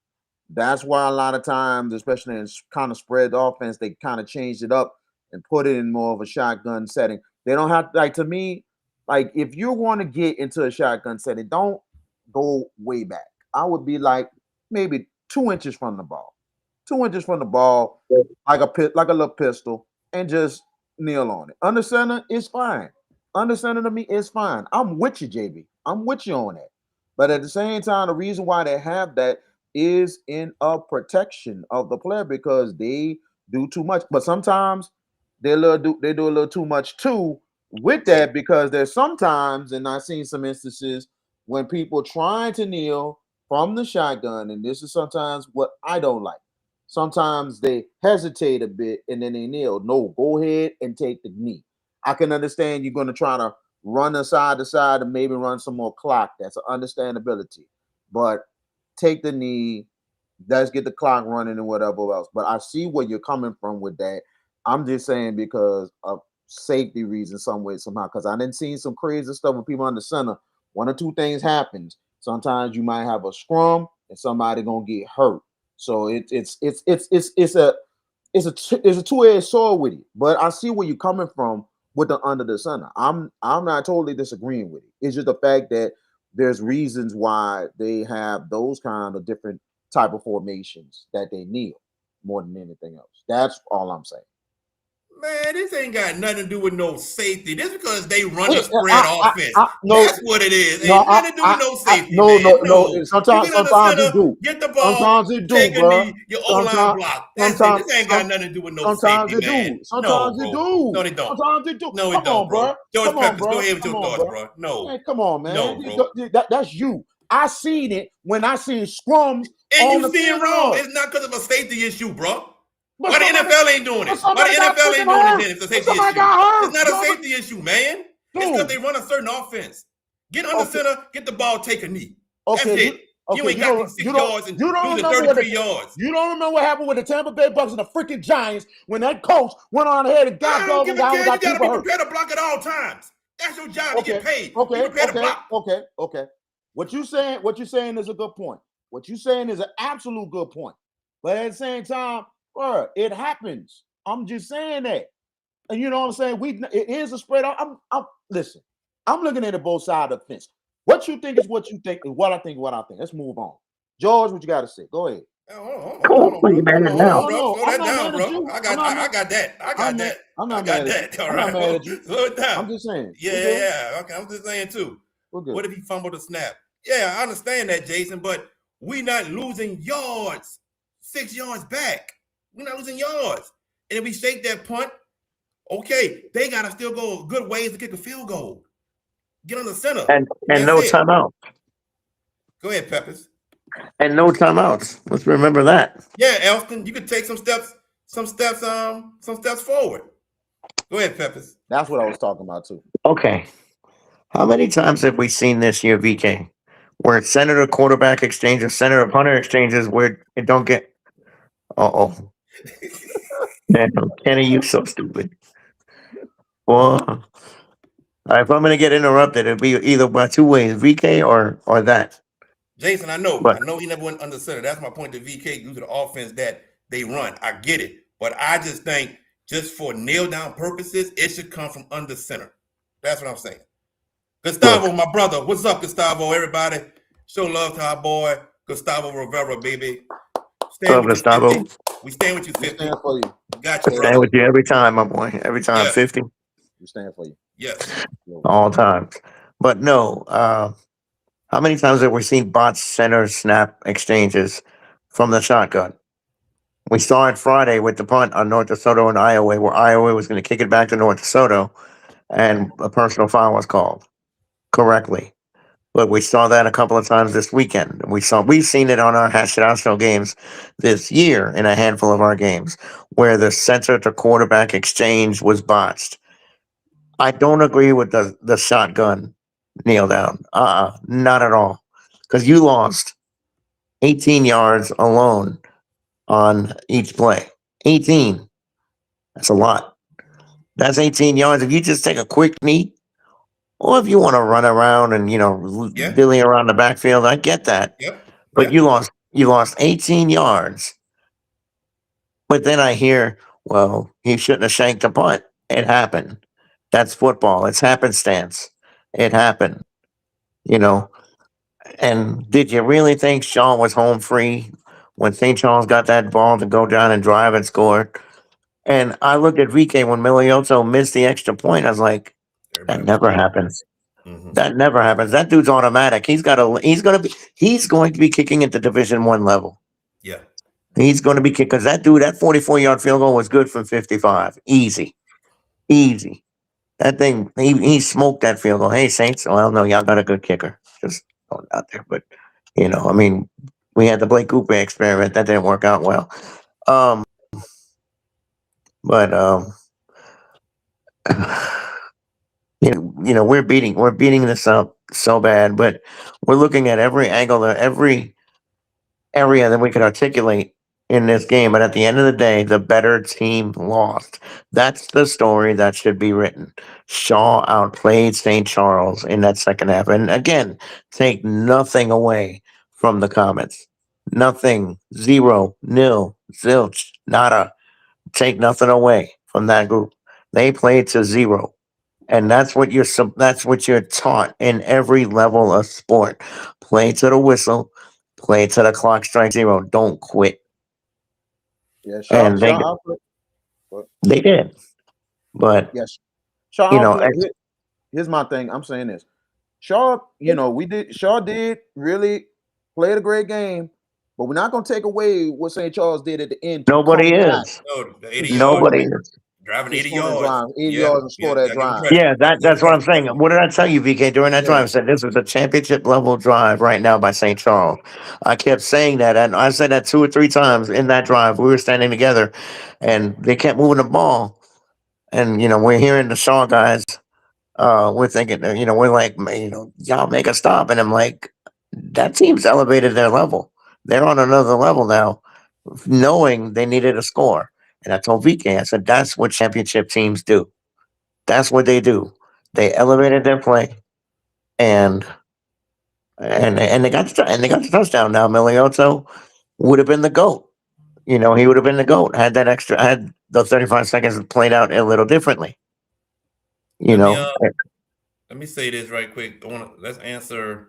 That's why a lot of times, especially in kind of spread offense, they kind of changed it up and put it in more of a shotgun setting. They don't have, like, to me, like, if you want to get into a shotgun setting, don't go way back. I would be like maybe 2 inches from the ball, 2 inches from the ball, like a little pistol, and just kneel on it. Under center is fine. Under center to me is fine. I'm with you, JB. I'm with you on that. But at the same time, the reason why they have that is in a protection of the player because they do too much. But sometimes they do a little too much too with that because there's sometimes, and I've seen some instances when people trying to kneel from the shotgun, and this is sometimes what I don't like. Sometimes they hesitate a bit and then they kneel. No, go ahead and take the knee. I can understand you're going to try to run a side to side and maybe run some more clock. That's an understandability. But take the knee. Let's get the clock running and whatever else. But I see where you're coming from with that. I'm just saying because of safety reasons, some way, somehow. Because I didn't see some crazy stuff with people on the center. One or two things happens. Sometimes you might have a scrum and somebody gonna get hurt. So it's a two-edged sword with it. But I see where you're coming from with the under the center. I'm not totally disagreeing with it. It's just the fact that there's reasons why they have those kind of different type of formations that they kneel more than anything else. That's all I'm saying. Man, this ain't got nothing to do with no safety. This because they run a spread offense. No, that's what it is. No, ain't nothing to do with no safety. No. Sometimes it do. Get the ball. Sometimes it do, take bro. a knee. Your O-line block. That's it. This ain't got nothing to do with no safety, man. Sometimes it do. No, they don't. Sometimes it do. No, it don't, bro. George Peppers, go ahead with your thoughts, bro. No. Man, come on, man. No, bro. That's you. I seen it when I seen scrums. And you see it wrong. It's not because of a safety issue, bro. But why the NFL ain't doing it? Why the NFL ain't doing it then? It's a safety issue. It's not a safety issue, man. It's because they run a certain offense. Get under center, get the ball, take a knee. That's it. You ain't got 6 yards and losing 33 yards. You don't remember what happened with the Tampa Bay Bucks and the freaking Giants when that coach went on ahead and got dog and got people hurt. You got to be prepared to block at all times. That's your job to get paid. Okay. What you saying is a good point. What you saying is an absolute good point. But at the same time, bro, it happens. I'm just saying that. And you know what I'm saying? It is a spread. Listen, I'm looking at it both sides of the fence. What you think is what you think, and what I think is what I think. Let's move on. George, what you got to say? Go ahead. Slow that down, bro. I got that. I'm not mad at you. All right. I'm not mad at you. Slow it down. I'm just saying. Yeah. Okay, I'm just saying too. What if he fumbled a snap? Yeah, I understand that, Jason, but we not losing yards. 6 yards back. We're not losing yards. And if we shake that punt, okay, they got to still go good ways to kick a field goal. Get on the center. And no timeout. Go ahead, Peppers. And no timeouts. Let's remember that. Yeah, Elston, you could take some steps forward. Go ahead, Peppers. That's what I was talking about too. Okay. How many times have we seen this year, VK, where it's center to quarterback exchanges, center to punter exchanges, where it don't get Man, Kenny, you so stupid. Well, if I'm gonna get interrupted, it'll be either by two ways, VK or that. Jason, I know he never went under center. That's my point to VK due to the offense that they run. I get it. But I just think just for nail down purposes, it should come from under center. That's what I'm saying. Gustavo, my brother. What's up, Gustavo? Everybody, show love to our boy, Gustavo Rivera, baby. What's up, Gustavo? We stand with you, 50. Stand for you. Got you, brother. Stand with you every time, my boy. Every time, 50. We stand for you. Yes. All times. But no, how How many times have we seen bot center snap exchanges from the shotgun? We saw it Friday with the punt on North DeSoto and Iowa, where Iowa was going to kick it back to North DeSoto, and a personal foul was called correctly. But we saw that a couple of times this weekend. We've seen it on our Hash It Out Show games this year in a handful of our games where the center to quarterback exchange was botched. I don't agree with the shotgun kneel down. Not at all. Because you lost 18 yards alone on each play. 18. That's a lot. That's 18 yards. If you just take a quick knee, or if you want to run around and Yeah. dilly around the backfield, I get that. Yep. But Yep. you lost 18 yards. But then I hear, well, he shouldn't have shanked the punt. It happened. That's football. It's happenstance. It happened. You know. And did you really think Shaw was home free when St. Charles got that ball to go down and drive and score? And I looked at VK when Miliotto missed the extra point. I was like, that Everybody was never looking. happens. Mm-hmm. That never happens. That dude's automatic. He's going to be kicking at the Division 1 level. Yeah. He's going to be kicking because that 44-yard field goal was good from 55. Easy. That thing, he smoked that field goal. Hey, Saints. Well, no, y'all got a good kicker. Just going out there. But, I mean, we had the Blake Cooper experiment. That didn't work out well. But we're beating this up so bad, but we're looking at every angle, every area that we could articulate in this game. But at the end of the day, the better team lost. That's the story that should be written. Shaw outplayed St. Charles in that second half. And again, take nothing away from the comments. Nothing, zero, nil, zilch, nada. Take nothing away from that group. They played to zero. And that's what you're taught in every level of sport. Play to the whistle, play to the clock strike zero. Don't quit. Yeah, And they did. But yes, Shaw you know, here's my thing. I'm saying this. Shaw did really played a great game, but we're not gonna take away what St. Charles did at the end to come nobody back is. No, the 80 to score yards, Nobody that, is. driving to 80 score that yards. drive, 80 Yeah. yards and score that Gotta give him drive. credit. Yeah, Gotta give him that's what I'm credit, saying. definitely. What did I tell you, VK, during that drive? Yeah, I said this was a championship level drive right now by St. Charles. I kept saying that, and I said that 2 or 3 times in that drive. We were standing together, and they kept moving the ball. And we're hearing the Shaw guys. We're thinking, we're like, y'all make a stop, and I'm like, that team's elevated their level. They're on another level now, knowing they needed a score. And I told VK, I said, that's what championship teams do. That's what they do. They elevated their play, and they got the touchdown. Now Miliotto would have been the GOAT. He would have been the GOAT had those 35 seconds played out a little differently. Let me let me say this right quick. Let's answer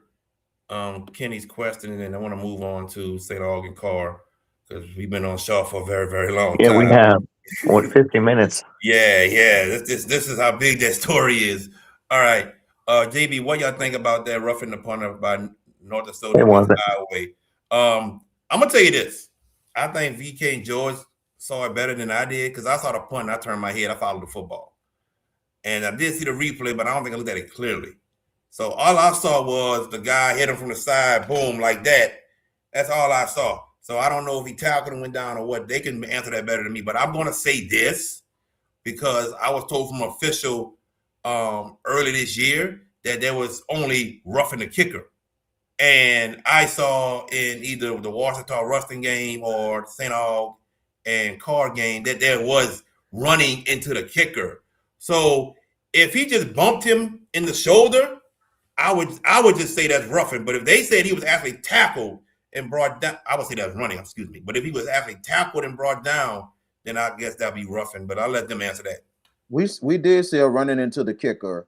Kenny's question, and then I want to move on to St. Aug and Carr because we've been on Shaw for a very, very long Yeah, we time. have 50 minutes. Yeah. This is how big that story is. All right. JB, what y'all think about that roughing the punter by North Dakota It against wasn't. Iowa? I'm gonna tell you this. I think VK and George saw it better than I did because I saw the punt and I turned my head, I followed the football. And I did see the replay, but I don't think I looked at it clearly. So all I saw was the guy hit him from the side, boom, like that. That's all I saw. So I don't know if he tackled and went down or what. They can answer that better than me. But I'm going to say this because I was told from an official early this year that there was only roughing the kicker. And I saw in either the Washington Rustin game or St. Aug and Carr game that there was running into the kicker. So if he just bumped him in the shoulder, I would just say that's roughing. But if they said he was actually tackled and brought down, I would say that's running, excuse me. But if he was actually tackled and brought down, then I guess that'd be roughing. But I'll let them answer that. we did see a running into the kicker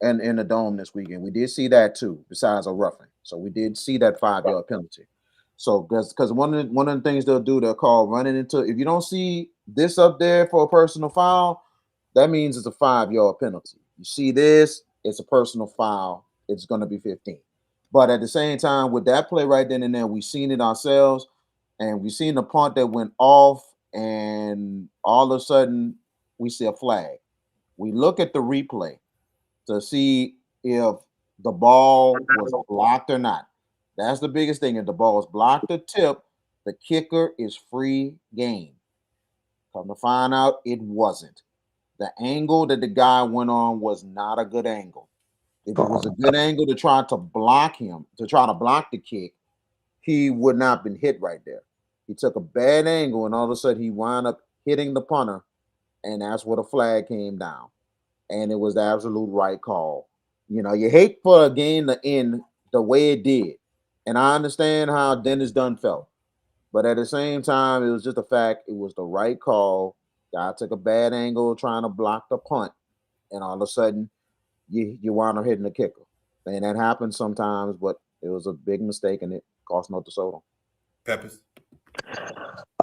and in the dome this weekend. We did see that too, besides a roughing. So we did see that 5-yard penalty. So because one of the things they'll do, they'll call running into. If you don't see this up there for a personal foul, that means it's a 5-yard penalty. You see this, it's a personal foul. It's going to be 15. But at the same time, with that play right then and there, we seen it ourselves, and we seen the punt that went off, and all of a sudden we see a flag. We look at the replay to see if the ball was blocked or not. That's the biggest thing. If the ball is blocked or tipped, the kicker is free game. Come to find out, it wasn't. The angle that the guy went on was not a good angle. If it was a good angle to try to block him, to try to block the kick, he would not have been hit right there. He took a bad angle, and all of a sudden he wound up hitting the punter, and that's where the flag came down. And it was the absolute right call. You know, you hate for a game to end the way it did. And I understand how Dennis Dunn felt. But at the same time, it was just a fact. It was the right call. Guy took a bad angle trying to block the punt. And all of a sudden, you wind up hitting the kicker. And that happens sometimes, but it was a big mistake and it cost North Dakota. Peppers.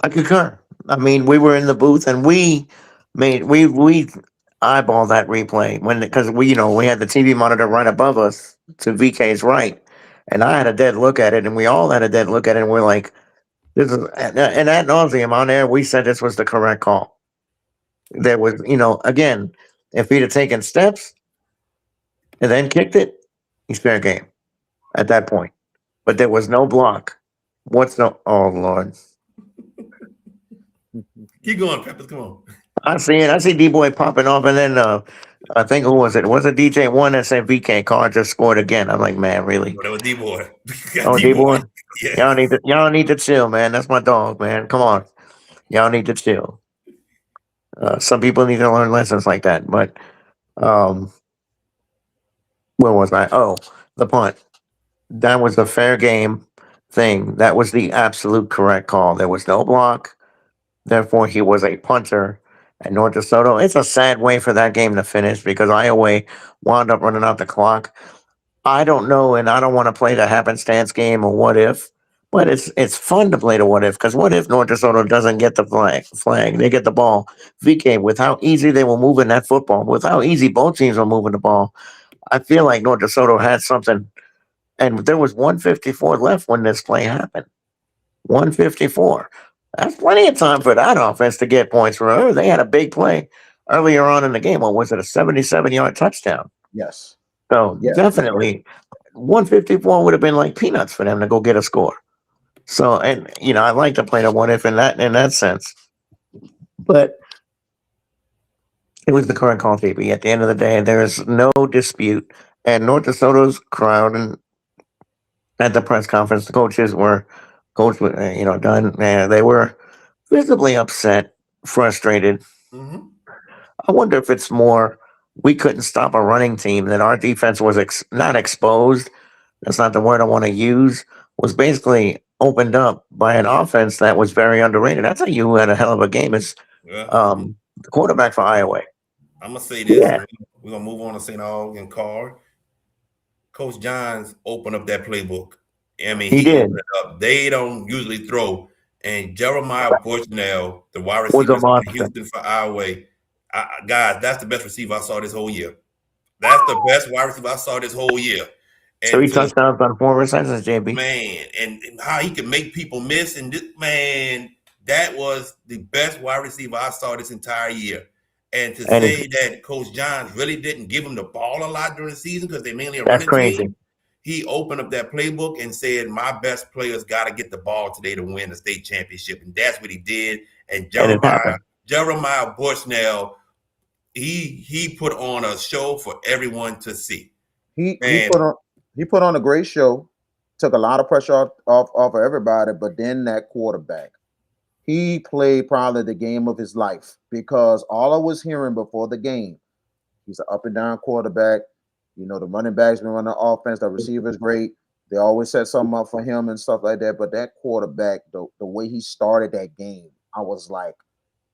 I concur. I mean, we were in the booth and we eyeballed that replay when because we had the TV monitor right above us to VK's right, and I had a dead look at it, and we all had a dead look at it, and we're like, "This is," and ad nauseum on air. We said this was the correct call. There was, again, if he'd have taken steps and then kicked it, he's fair game at that point. But there was no block. What's the? Oh Lord. Keep going, Peppers. Come on. I see it. I see D Boy popping off, and then I think who was it? Was it DJ One that said VK Carr just scored again? I'm like, man, really? Oh, that was D boy. Got Oh, D D Boy, boy. Yeah. y'all need to chill, man. That's my dog, man. Come on, y'all need to chill. Some people need to learn lessons like that. But um, where was I? Oh, the punt. That was a fair game thing. That was the absolute correct call. There was no block. Therefore, he was a punter at North DeSoto. It's a sad way for that game to finish because Iowa wound up running out the clock. I don't know, and I don't want to play the happenstance game or what if, but it's fun to play the what if because what if North DeSoto doesn't get the flag, they get the ball. VK, with how easy they were moving that football, with how easy both teams were moving the ball, I feel like North DeSoto had something, and there was 154 left when this play happened. 154. That's plenty of time for that offense to get points. Remember, they had a big play earlier on in the game. What was it? A 77-yard touchdown. Yes. So Yes. definitely 154 would have been like peanuts for them to go get a score. So, and I like to play the what if in that sense. But it was the current call, TV. At the end of the day, there is no dispute. And North DeSoto's crowd and at the press conference, the coaches were done. They were visibly upset, frustrated. Mm-hmm. I wonder if it's more we couldn't stop a running team, that our defense was not exposed. That's not the word I want to use. Was basically opened up by an offense that was very underrated. That's how you had a hell of a game. Is Yeah. the quarterback for Iowa? I'm gonna say this. Yeah, We're gonna move on to St. Aug and Carr. Coach Johns opened up that playbook. I mean, he he did. opened it up. They don't usually throw. And Jeremiah Bushnell, the wide Was a receiver in monster, Houston for Iowa, guys, that's the best receiver I saw this whole year. That's the best wide receiver I saw this whole year. And 3 touchdowns on 4 receptions. JB. man, and how he can make people miss. And man, that was the best wide receiver I saw this entire year. And to And say that Coach Johns really didn't give him the ball a lot during the season because they're mainly a that's running crazy. team, he opened up that playbook and said, my best players got to get the ball today to win the state championship. And that's what he did. And And it happened. Jeremiah Bushnell, he put on a show for everyone to see. He Man, put on a great show, took a lot of pressure off of everybody, but then that quarterback, he played probably the game of his life because all I was hearing before the game, he's an up and down quarterback. The running backs been running the offense, the receiver's great. They always set something up for him and stuff like that. But that quarterback, the way he started that game, I was like,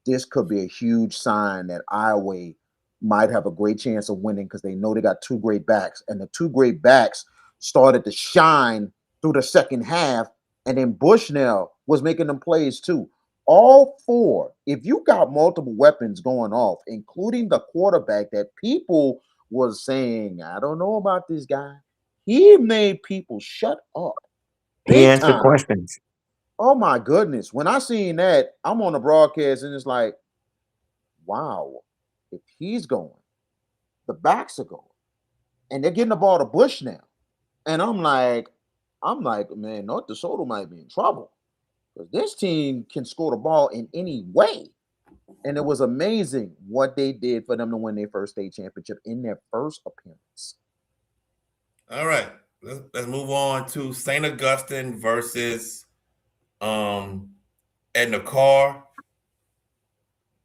this could be a huge sign that Iowa might have a great chance of winning because they know they got two great backs. And the two great backs started to shine through the second half. And then Bushnell was making them plays too. All four, if you got multiple weapons going off, including the quarterback that people was saying, I don't know about this guy. He made people shut up He big answered time. questions. Oh my goodness. When I seen that, I'm on the broadcast and it's like, wow, if he's going, the backs are going. And they're getting the ball to Bush now. And I'm like, man, North DeSoto might be in trouble. Because this team can score the ball in any way. And it was amazing what they did for them to win their first state championship in their first appearance. All right. Let's move on to St. Augustine versus Edna Carr.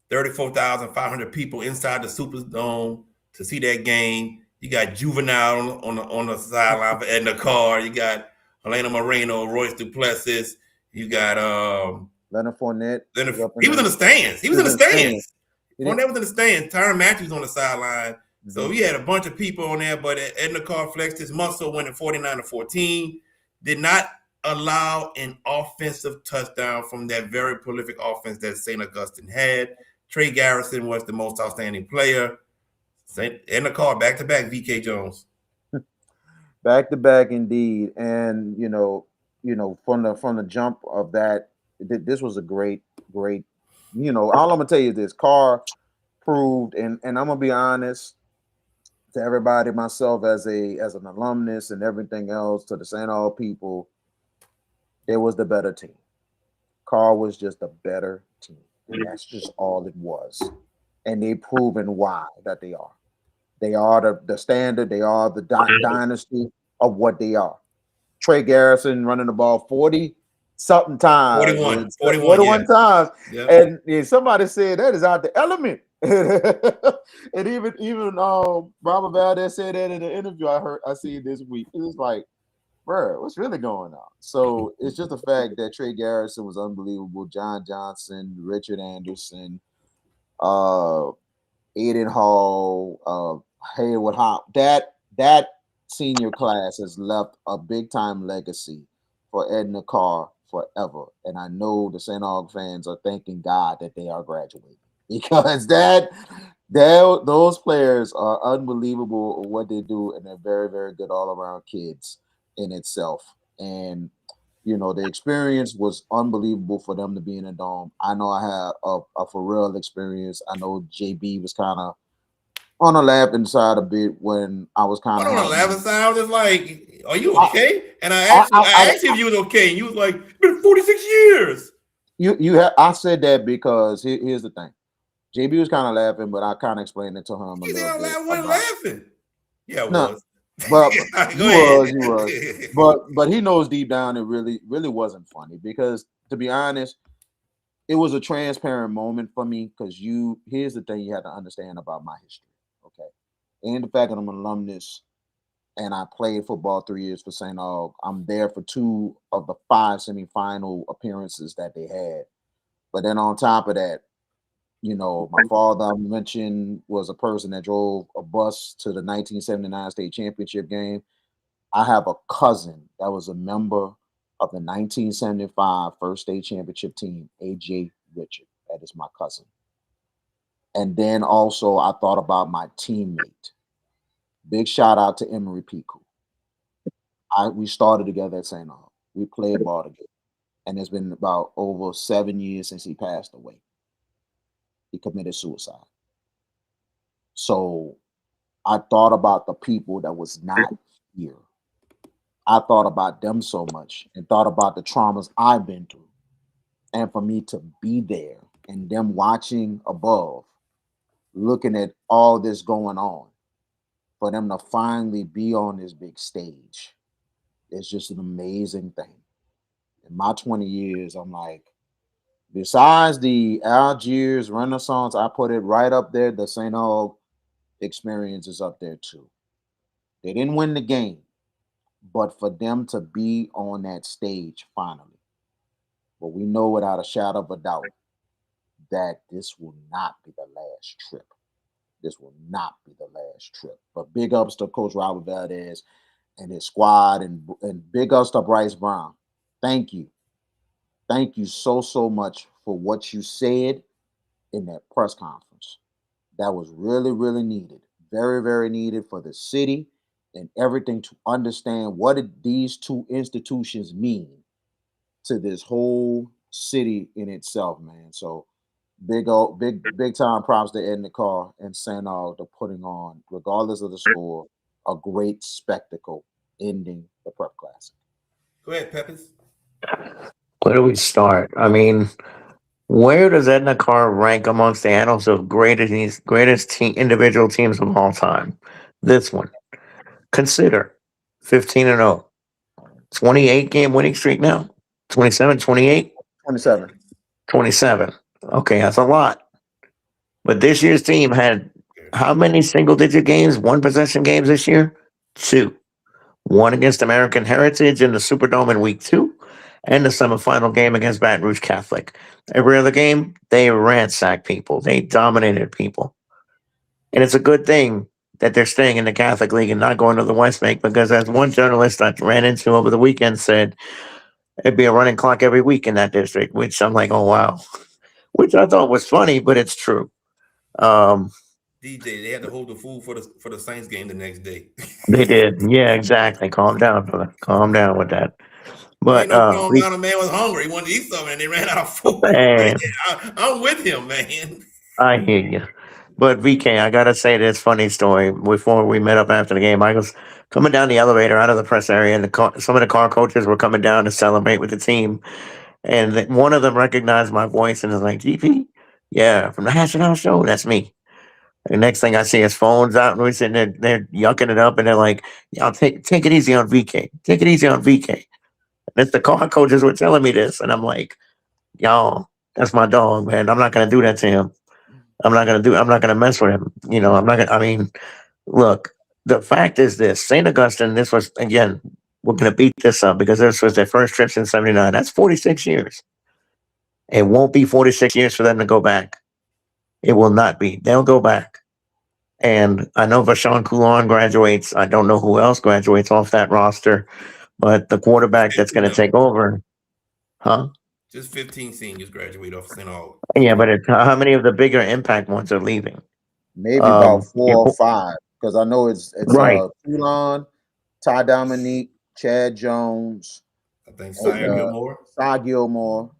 34,500 people inside the Superdome to see that game. You got Juvenile on the sideline for Edna Carr. You got Helena Moreno, Royce Duplessis. You got Leonard Fournette. He was in the stands. He was in the stands. Fournette was in the stands. Tyron Matthews on the sideline. Mm-hmm. So he had a bunch of people on there, but Edna Carr flexed his muscle, winning 49-14. Did not allow an offensive touchdown from that very prolific offense that St. Augustine had. Trey Garrison was the most outstanding player. Edna Carr back-to-back VK Jones. Back-to-back indeed. And from the jump of that, this was a great, all I'm gonna tell you is this: Carr proved, and I'm gonna be honest to everybody, myself as an alumnus and everything else, to the St. Aug people, it was the better team. Carr was just a better team. And that's just all it was. And they've proven why that they are. They are the standard. They are the dynasty of what they are. Trey Garrison running the ball 40-something times. 41 times. Yep. And somebody said that is out the element. And even Robert Valdez said that in the interview I see this week. It was like, bro, what's really going on? So it's just the fact that Trey Garrison was unbelievable. John Johnson, Richard Anderson, Aiden Hall, Hayward Hop. That senior class has left a big time legacy for Edna Carr forever. And I know the St. Aug fans are thanking God that they are graduating, because those players are unbelievable at what they do, and they're very, very good all around kids in itself. And the experience was unbelievable for them to be in a dome. I know I had a for real experience. I know JB was kind of on the laughing side a bit when I was kind of on the laughing side. I was just like, "Are you okay?" And I asked you if you was okay, and you was like, "It's been 46 years." I said that because here's the thing. JB was kind of laughing, but I kind of explained it to him a little bit. I wasn't laughing. Yeah, I was. But you was. But he knows deep down it really, really wasn't funny, because to be honest, it was a transparent moment for me, because here's the thing you have to understand about my history, okay? And the fact that I'm an alumnus and I played football 3 years for St. Aug. I'm there for 2 of the 5 semifinal appearances that they had. But then on top of that, my father, I mentioned, was a person that drove a bus to the 1979 state championship game. I have a cousin that was a member of the 1975 first state championship team, AJ Richard. That is my cousin. And then also I thought about my teammate. Big shout out to Emery Piku. We started together at St. Aug. We played ball together. And it's been about over 7 years since he passed away. He committed suicide. So I thought about the people that was not here. I thought about them so much, and thought about the traumas I've been through. And for me to be there and them watching above, looking at all this going on, for them to finally be on this big stage, it's just an amazing thing. In my 20 years, I'm like, besides the Algiers Renaissance, I put it right up there. The St. Aug experience is up there too. They didn't win the game, but for them to be on that stage finally. But we know without a shadow of a doubt that this will not be the last trip. This will not be the last trip. But big ups to Coach Robert Valdez and his squad, and big ups to Bryce Brown. Thank you. Thank you so, so much for what you said in that press conference. That was really, really needed. Very, very needed for the city and everything to understand what these two institutions mean to this whole city in itself, man. So big time props to Ed Car and Sanal to putting on, regardless of the score, a great spectacle ending the Prep Classic. Go ahead, Peppers. Where do we start? I mean, where does Edna Carr rank amongst the annals of greatest individual teams of all time? This one. Consider 15-0. 28 game winning streak now. 27, 28, 27. 27. Okay, that's a lot. But this year's team had how many single digit games, one possession games this year? Two. One against American Heritage in the Superdome in week 2, and the semifinal game against Baton Rouge Catholic. Every other game, they ransacked people. They dominated people. And it's a good thing that they're staying in the Catholic League and not going to the West Bank, because as one journalist I ran into over the weekend said, it'd be a running clock every week in that district, which I'm like, oh, wow. Which I thought was funny, but it's true. DJ, they had to hold the food for the Saints game the next day. They did. Yeah, exactly. Calm down, brother. Calm down with that. Ain't But no calm down. The man was hungry. He wanted to eat something, and they ran out of food. man, I'm with him, man. I hear you. But VK, I gotta say this funny story. Before we met up after the game, I was coming down the elevator out of the press area, and some of the car coaches were coming down to celebrate with the team. And one of them recognized my voice and was like, "GP, yeah, from the Hash and House show, that's me." The next thing I see his phones out, and we're sitting there, they're yucking it up, and they're like, "Y'all take it easy on VK. Take it easy on VK." And it's the car coaches were telling me this, and I'm like, "Y'all, that's my dog, man. I'm not gonna do that to him. I'm not gonna mess with him. You know, I'm not gonna. I mean, look, the fact is this: St. Augustine. This was again. We're gonna beat this up because this was their first trip since '79. That's 46 years. It won't be 46 years for them to go back. It will not be. They'll go back. And I know Vashawn Coulon graduates. I don't know who else graduates off that roster, but the quarterback that's going to take over, huh? Just 15 seniors graduate off St. Aug. Yeah, but how many of the bigger impact ones are leaving? Maybe about 4 or 5, because I know it's right. Coulon, Ty Dominique, Chad Jones. I think Cy Gilmore.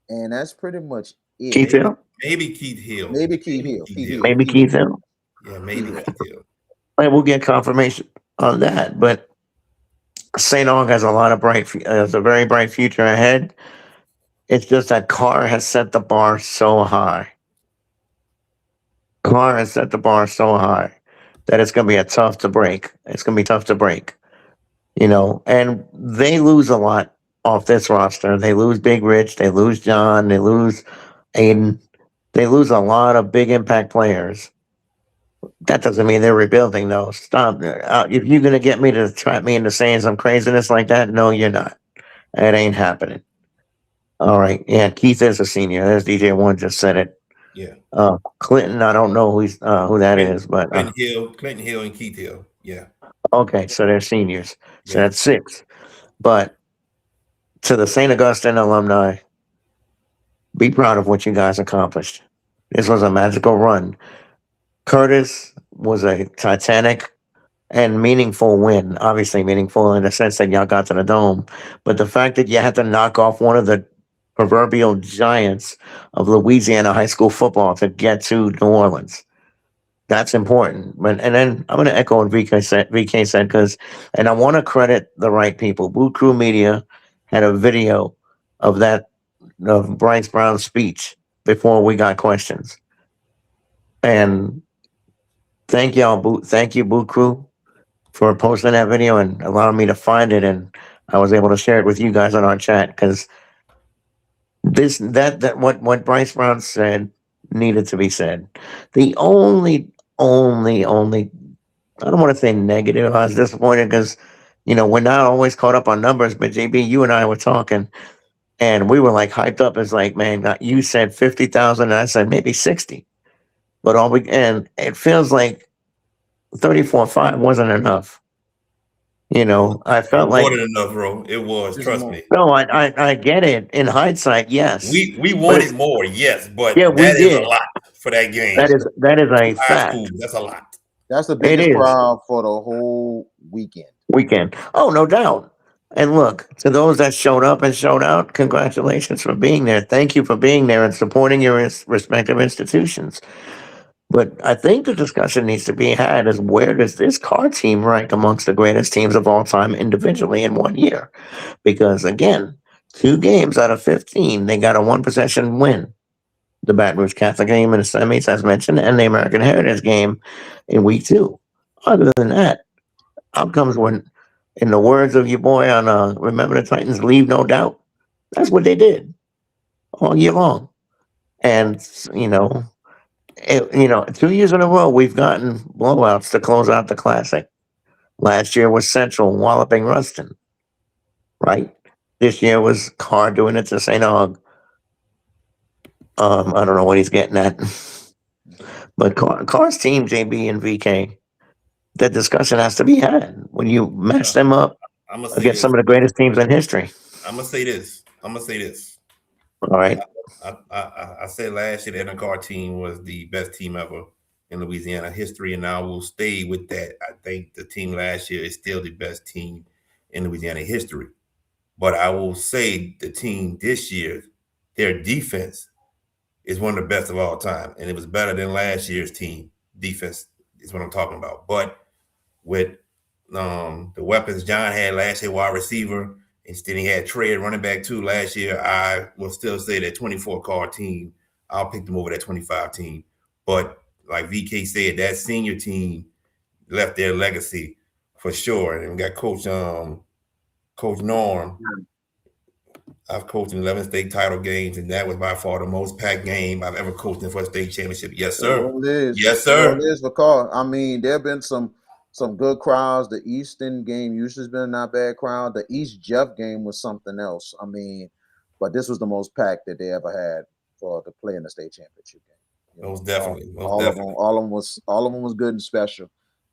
And that's pretty much it. Keith Hill? Maybe Keith Hill. Maybe Keith Hill. Yeah, maybe Keith Hill. We'll get confirmation on that. But St. Aug has a very bright future ahead. It's just that Carr has set the bar so high. Carr has set the bar so high that it's going to be tough to break. It's going to be tough to break. You know, and they lose a lot off this roster. They lose Big Rich. They lose John. They lose Aiden. They lose a lot of big impact players. That doesn't mean they're rebuilding, though. Stop. If you're going to get me to trap me into saying some craziness like that, no, you're not. It ain't happening. All right. Yeah, Keith is a senior. There's DJ One just said it. Yeah. Clinton, I don't know who that is, but Clinton Hill, and Keith Hill. Yeah. Okay, so they're seniors. So that's 6. But to the St. Augustine alumni, be proud of what you guys accomplished. This was a magical run. Curtis was a titanic and meaningful win. Obviously meaningful in the sense that y'all got to the Dome. But the fact that you had to knock off one of the proverbial giants of Louisiana high school football to get to New Orleans, that's important. And then I'm going to echo what VK said, because, and I want to credit the right people. Boot Crew Media had a video of Bryce Brown's speech before we got questions. And thank you, Boot Crew, for posting that video and allowing me to find it. And I was able to share it with you guys on our chat, because what Bryce Brown said needed to be said. The only I don't want to say negative. I was disappointed because, we're not always caught up on numbers, but JB, you and I were talking and we were like hyped up. It's like, man, you said 50,000 and I said maybe 60, but and it feels like 34.5 wasn't enough. I felt like more than enough, bro. It was, trust me. No, I get it. In hindsight, yes. We wanted more, yes, but yeah, that is a lot for that game. That is a fact. That's a lot. That's the It biggest is crowd for the whole weekend. weekend. Oh, no doubt. And look, to those that showed up and showed out, congratulations for being there. Thank you for being there and supporting your respective institutions. But I think the discussion needs to be had is where does this car team rank amongst the greatest teams of all time individually in 1 year? Because again, 2 games out of 15, they got a one possession win. The Baton Rouge Catholic game in the semis, as mentioned, and the American Heritage game in week 2. Other than that, outcomes were, in the words of your boy on Remember the Titans, leave no doubt. That's what they did all year long. And, you know, 2 years in a row, we've gotten blowouts to close out the Classic. Last year was Central walloping Ruston, right? This year was Carr doing it to St. Aug. I don't know what he's getting at. But Carr's team, JB and VK, that discussion has to be had when you match them up I'm gonna say against some this. of the greatest teams in history. I'm gonna say this. I'm gonna say this. All right. I said last year the NCAR team was the best team ever in Louisiana history, and I will stay with that. I think the team last year is still the best team in Louisiana history. But I will say the team this year, their defense is one of the best of all time, and it was better than last year's team. Defense is what I'm talking about. But with the weapons John had last year, wide receiver, instead he had Trey running back too last year, I will still say that 24 car team, I'll pick them over that 25 team. But like VK said, that senior team left their legacy for sure. And we got Coach Norm. I've coached in 11 state title games, and that was by far the most packed game I've ever coached in for a state championship. Yes, sir. Well, it is. Yes, Well, sir. it is for Carr. I mean, there have been some good crowds. The Easton game usually has been a not bad crowd. The East Jeff game was something else. I mean, but this was the most packed that they ever had for the play in the state championship game. You know, Most definitely. all of them was good and special,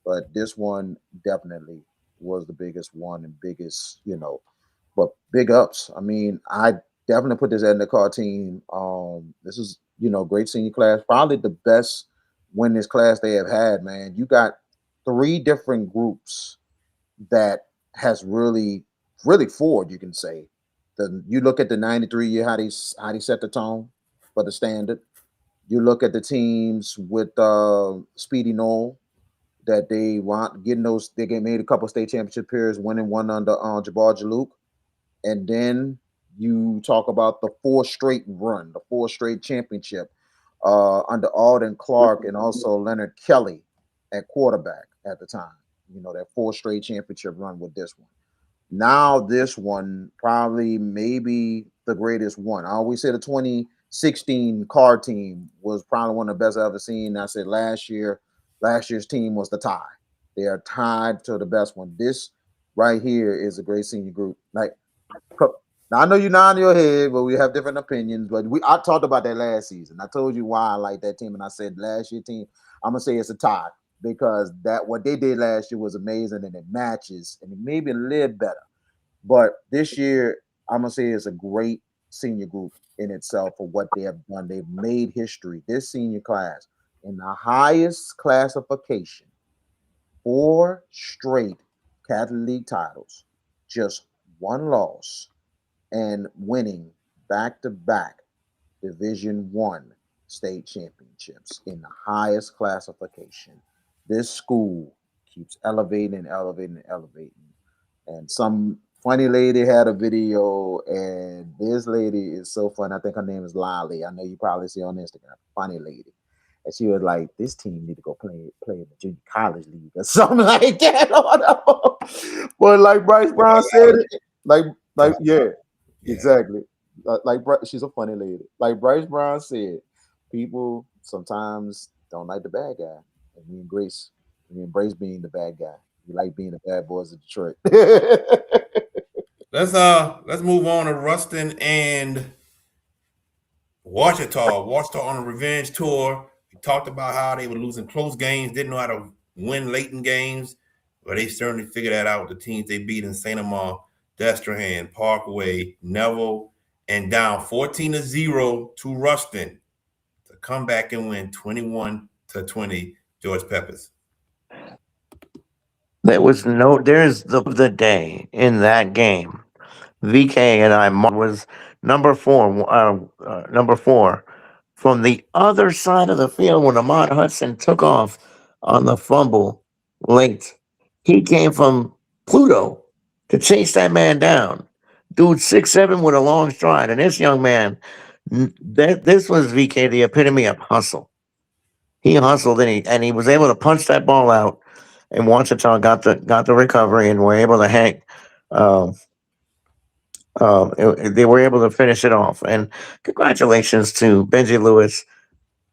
but this one definitely was the biggest one and biggest, but big ups. I mean, I definitely put this in the car team. This is, great senior class, probably the best win this class they have had, man. You got 3 different groups that has really forward, you can say. You look at the 93 year, how they set the tone for the standard. You look at the teams with Speedy Knoll that they want getting those. They made a couple state championship appearances, winning one under Jabbar Jalouk, and then you talk about the 4 straight run, the 4 straight championship under Alden Clark and also Leonard Kelly at quarterback at the time. That 4 straight championship run with this one. Now this one probably maybe the greatest one. I always say the 2016 car team was probably one of the best I've ever seen. I said last year's team was the tie. They are tied to the best one. This right here is a great senior group. Like, now I know you're nodding your head, but we have different opinions. But I talked about that last season. I told you why I like that team, and I said last year's team, I'm gonna say it's a tie because that what they did last year was amazing and it matches and it may be a little better. But this year, I'm gonna say it's a great senior group in itself for what they have done. They've made history. This senior class in the highest classification, 4 straight Catholic League titles, just 1 loss, and winning back-to-back Division I state championships in the highest classification. This school keeps elevating and elevating and elevating. And some funny lady had a video, and this lady is so funny. I think her name is Lolly. I know you probably see on Instagram. Funny lady. And she was like, this team need to go play in the junior college league or something like that. But like Bryce Brown said it, yeah, exactly. She's a funny lady. Like Bryce Brown said, people sometimes don't like the bad guy. And we embrace being the bad guy. We like being the bad boys of Detroit. Let's move on to Ruston and Washita. Washita on a revenge tour. We talked about how they were losing close games, didn't know how to win late in games, but they certainly figured that out with the teams they beat in St. Amant, Destrehan, Parkway, Neville, and down 14-0 to Ruston to come back and win 21-20, George Peppers. There's the day in that game. VK and I was number four from the other side of the field when Ahmad Hudson took off on the fumble late. He came from Pluto to chase that man down. Dude, 6'7" with a long stride, and this young man, this was VK, the epitome of hustle. He hustled and he was able to punch that ball out, and Washington got the recovery and were able to hang. Um, they were able to finish it off. And congratulations to Benji Lewis.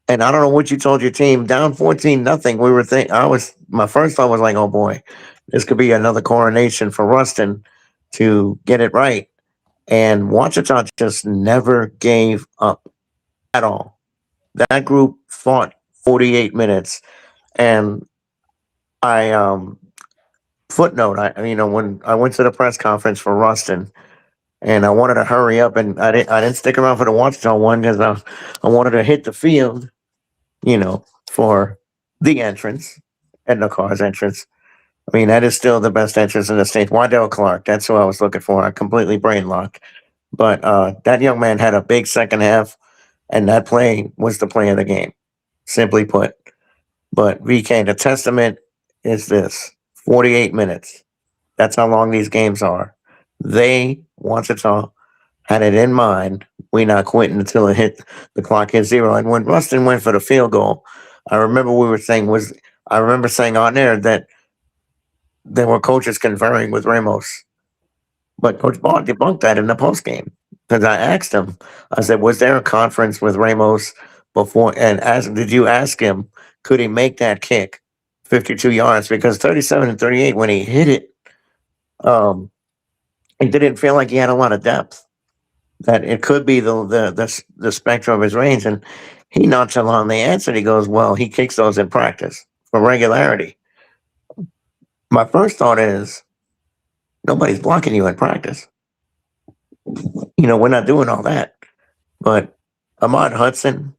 And I don't know what you told your team. Down 14-0. We were think I was my first thought was like, oh boy, this could be another coronation for Ruston to get it right. And Washington just never gave up at all. That group fought 48 minutes. And I footnote, when I went to the press conference for Ruston, and I wanted to hurry up, and I didn't stick around for the Washington one because I wanted to hit the field, for the entrance and the car's entrance. I mean, that is still the best entrance in the state. Wydell Clark, that's who I was looking for. I completely brain locked. But that young man had a big second half, and that play was the play of the game, simply put. But VK, the testament is this: 48 minutes. That's how long these games are. They wanted to had it in mind. We not quitting until the clock hit zero. And when Rustin went for the field goal, I remember I remember saying on there that there were coaches conferring with Ramos, but Coach Ball debunked that in the post game because I asked him. I said, "Was there a conference with Ramos before?" And did you ask him could he make that kick, 52 yards? Because 37 and 38 when he hit it, um, it didn't feel like he had a lot of depth. That it could be the spectrum of his range. And he nonchalantly answered. He goes, "Well, he kicks those in practice for regularity." My first thought is nobody's blocking you in practice. We're not doing all that. But Ahmad Hudson,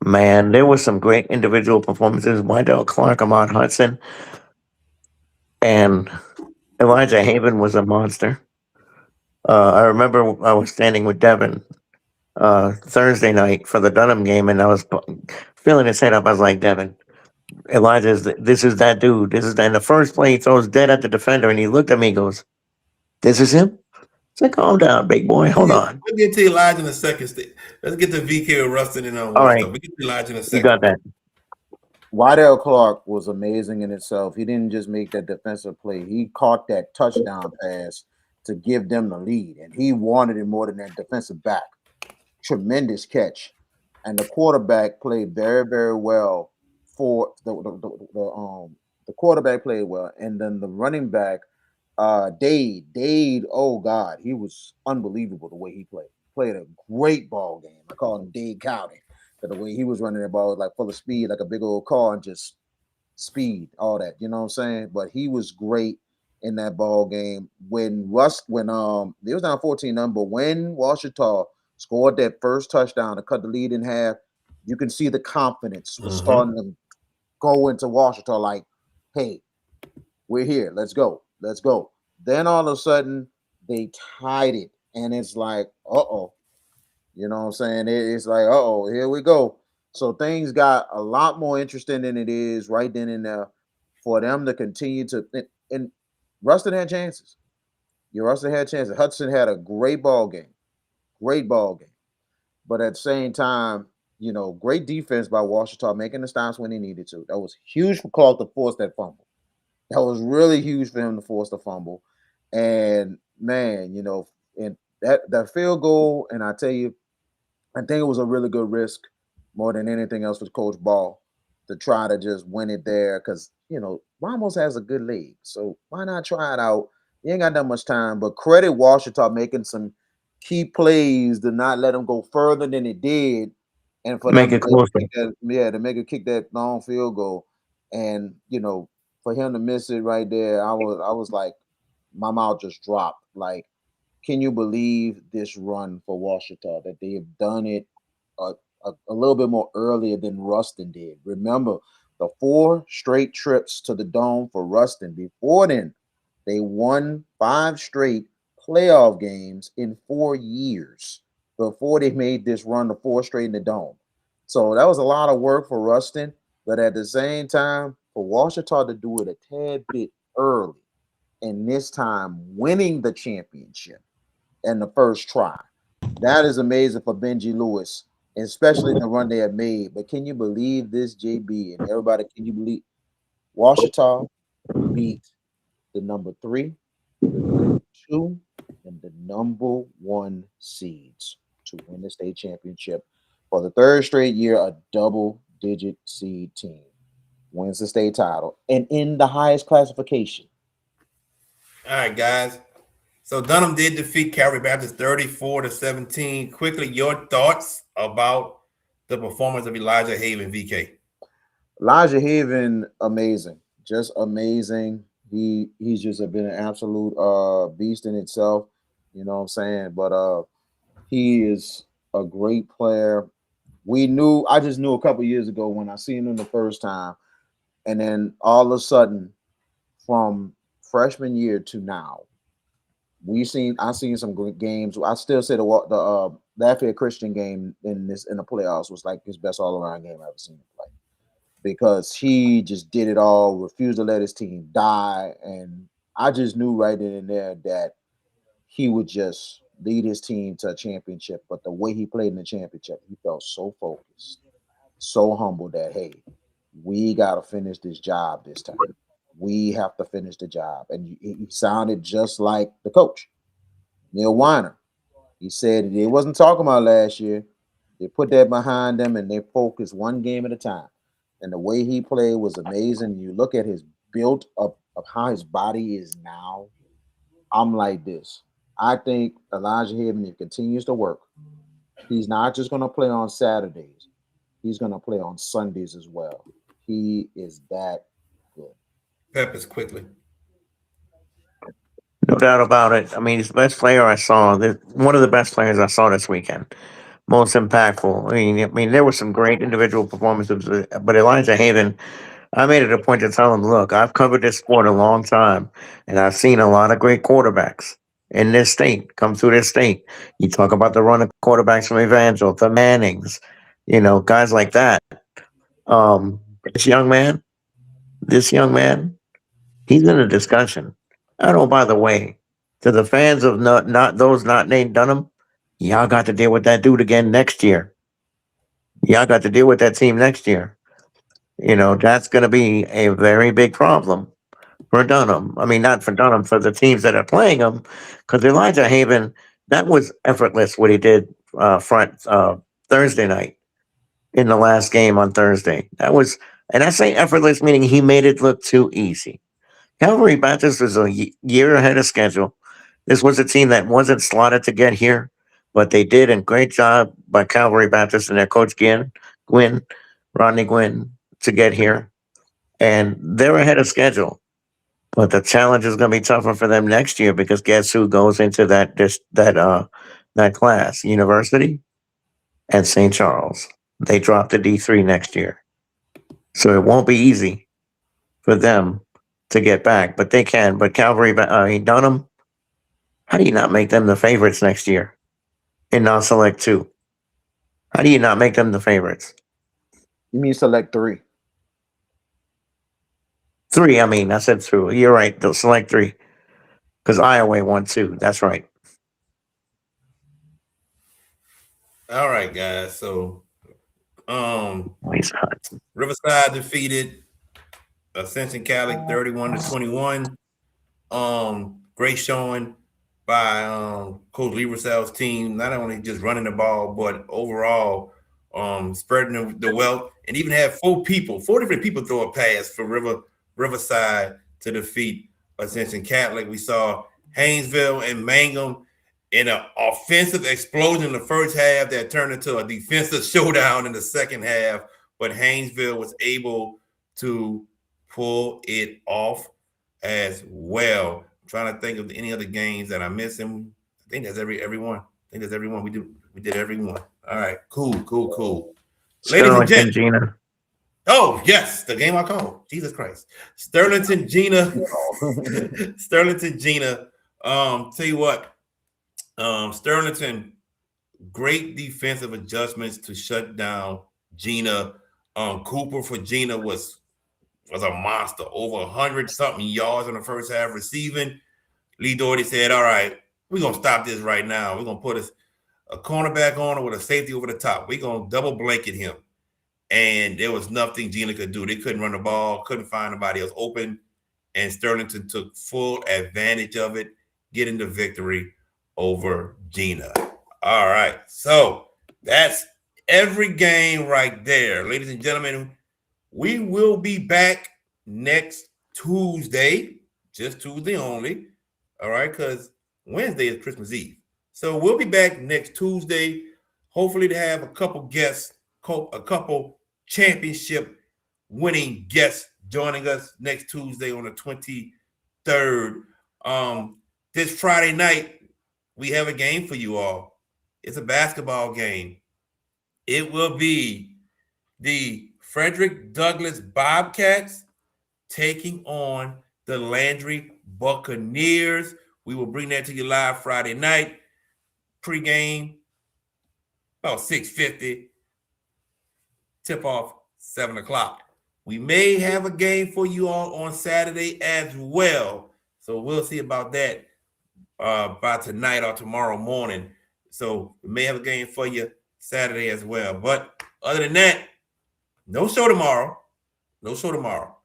man, there was some great individual performances. Wydell Clark, Ahmad Hudson, and Elijah Haven was a monster. I remember I was standing with Devin Thursday night for the Dunham game, and I was filling his head up. I was like, Devin, this is that dude. This is that. In the first play, he throws dead at the defender, and he looked at me and goes, "This is him?" It's like, calm down, big boy. Hold on. We'll get to Elijah in a second. Let's get to VK with Rustin and All Washington. right. We get to Elijah in a You second. got that. Wydell Clark was amazing in itself. He didn't just make that defensive play. He caught that touchdown pass to give them the lead, and he wanted it more than that defensive back. Tremendous catch. And the quarterback played very, very well for the quarterback played well. And then the running back, Dade, oh God, he was unbelievable the way he played. Played a great ball game. I call him Dade County. The way he was running that ball was like full of speed, like a big old car, and just speed, all that. You know what I'm saying? But he was great in that ball game. When it was down 14 number, when Washington scored that first touchdown to cut the lead in half, you can see the confidence was starting to go into Washington, like, hey, we're here. Let's go. Let's go. Then all of a sudden they tied it. And it's like, uh-oh. You know what I'm saying? It's like, uh-oh, here we go. So things got a lot more interesting than it is right then and there for them to continue to. And Rustin had chances. Rustin had chances. Hudson had a great ball game. Great ball game. But at the same time, great defense by Washington making the stops when he needed to. That was huge for Clark to force that fumble. That was really huge for him to force the fumble. And man, and that field goal, and I tell you, I think it was a really good risk more than anything else with Coach Ball to try to just win it there because, Ramos has a good leg. So why not try it out? You ain't got that much time. But credit Washington making some key plays to not let them go further than it did and for Make them to it closer. to make it kick that long field goal. And, for him to miss it right there, I was like, my mouth just dropped. Like, can you believe this run for Washington that they have done it a little bit more earlier than Rustin did? Remember, The 4 straight trips to the Dome for Ruston. Before then, they won 5 straight playoff games in 4 years before they made this run to 4 straight in the Dome. So that was a lot of work for Ruston, but at the same time, for Washita to do it a tad bit early, and this time winning the championship in the first try, that is amazing for Benji Lewis, especially the run they have made. But can you believe this, JB, and everybody? Can you believe Washita beat the number 3, the number 2, and the number 1 seeds to win the state championship for the 3rd straight year? A double-digit seed team wins the state title and in the highest classification. All right, guys. So Dunham did defeat Calvary Baptist 34-17. Quickly, your thoughts about the performance of Elijah Haven, VK? Elijah Haven, amazing, just amazing. He's just been an absolute beast in itself. You know what I'm saying? But he is a great player. I just knew a couple years ago when I seen him the first time, and then all of a sudden, from freshman year to now, I seen some good games. I still say the Lafayette Christian game in the playoffs was like his best all-around game I've ever seen him play, because he just did it all, refused to let his team die, and I just knew right then and there that he would just lead his team to a championship. But the way he played in the championship, he felt so focused, so humble that, hey, we got to finish this job this time. We have to finish the job. And he sounded just like the coach, Neil Weiner. He said they wasn't talking about last year. They put that behind them and they focused one game at a time. And the way he played was amazing. You look at his build of how his body is now. I'm like this. I think Elijah Haven, if he continues to work, he's not just going to play on Saturdays. He's going to play on Sundays as well. He is that good. Peppers, quickly. No doubt about it. I mean, he's the best player I saw. One of the best players I saw this weekend. Most impactful. I mean, there were some great individual performances, but Elijah Haven, I made it a point to tell him, look, I've covered this sport a long time, and I've seen a lot of great quarterbacks in this state come through this state. You talk about the run of quarterbacks from Evangel, the Mannings, guys like that. This young man, he's in a discussion. Oh, by the way, to the fans of not those not named Dunham, y'all got to deal with that dude again next year. Y'all got to deal with that team next year. That's going to be a very big problem for Dunham. I mean, not for Dunham, for the teams that are playing him, because Elijah Haven, that was effortless what he did Thursday night in the last game on Thursday. That was, and I say effortless, meaning he made it look too easy. Calvary Baptist was a year ahead of schedule. This was a team that wasn't slotted to get here, but they did a great job by Calvary Baptist and their coach Rodney Gwynn, to get here. And they're ahead of schedule. But the challenge is going to be tougher for them next year, because guess who goes into that class? University and St. Charles. They drop to D3 next year. So it won't be easy for them to get back, but they can. But Dunham, how do you not make them the favorites next year in non-select 2? How do you not make them the favorites? You mean select 3? 3, I mean, I said 2. You're right. They'll select 3 because Iowa won 2. That's right. All right, guys. So, Riverside defeated Ascension Catholic 31-21. Great showing by Coach Liebersal's team, not only just running the ball, but overall spreading the wealth, and even had 4 different people throw a pass for Riverside to defeat Ascension Catholic. We saw Haynesville and Mangum in an offensive explosion in the first half that turned into a defensive showdown in the second half, but Haynesville was able to pull it off as well. I'm trying to think of any other games that I'm missing. I think that's everyone. I think that's everyone. We did everyone. All right, cool. Ladies and gentlemen. Oh, yes, the game I called. Jesus Christ. Sterlington Gina. Sterlington Gina. Tell you what, Sterlington, great defensive adjustments to shut down Gina. Cooper for Gina was a monster, over 100 something yards in the first half receiving. Lee Doherty said, all right, we're going to stop this right now. We're going to put a cornerback on it with a safety over the top. We're going to double blanket him. And there was nothing Gina could do. They couldn't run the ball, couldn't find anybody else open. And Sterlington took full advantage of it, getting the victory over Gina. All right. So that's every game right there. Ladies and gentlemen, we will be back next Tuesday, just Tuesday only. All right, because Wednesday is Christmas Eve. So we'll be back next Tuesday, hopefully to have a couple guests, a couple championship winning guests joining us next Tuesday on the 23rd. This Friday night, we have a game for you all. It's a basketball game. It will be the Frederick Douglass Bobcats taking on the Landry Buccaneers. We will bring that to you live Friday night. Pre-game, about 6:50. Tip-off, 7 o'clock. We may have a game for you all on Saturday as well. So we'll see about that by tonight or tomorrow morning. So we may have a game for you Saturday as well. But other than that, no show tomorrow. No show tomorrow.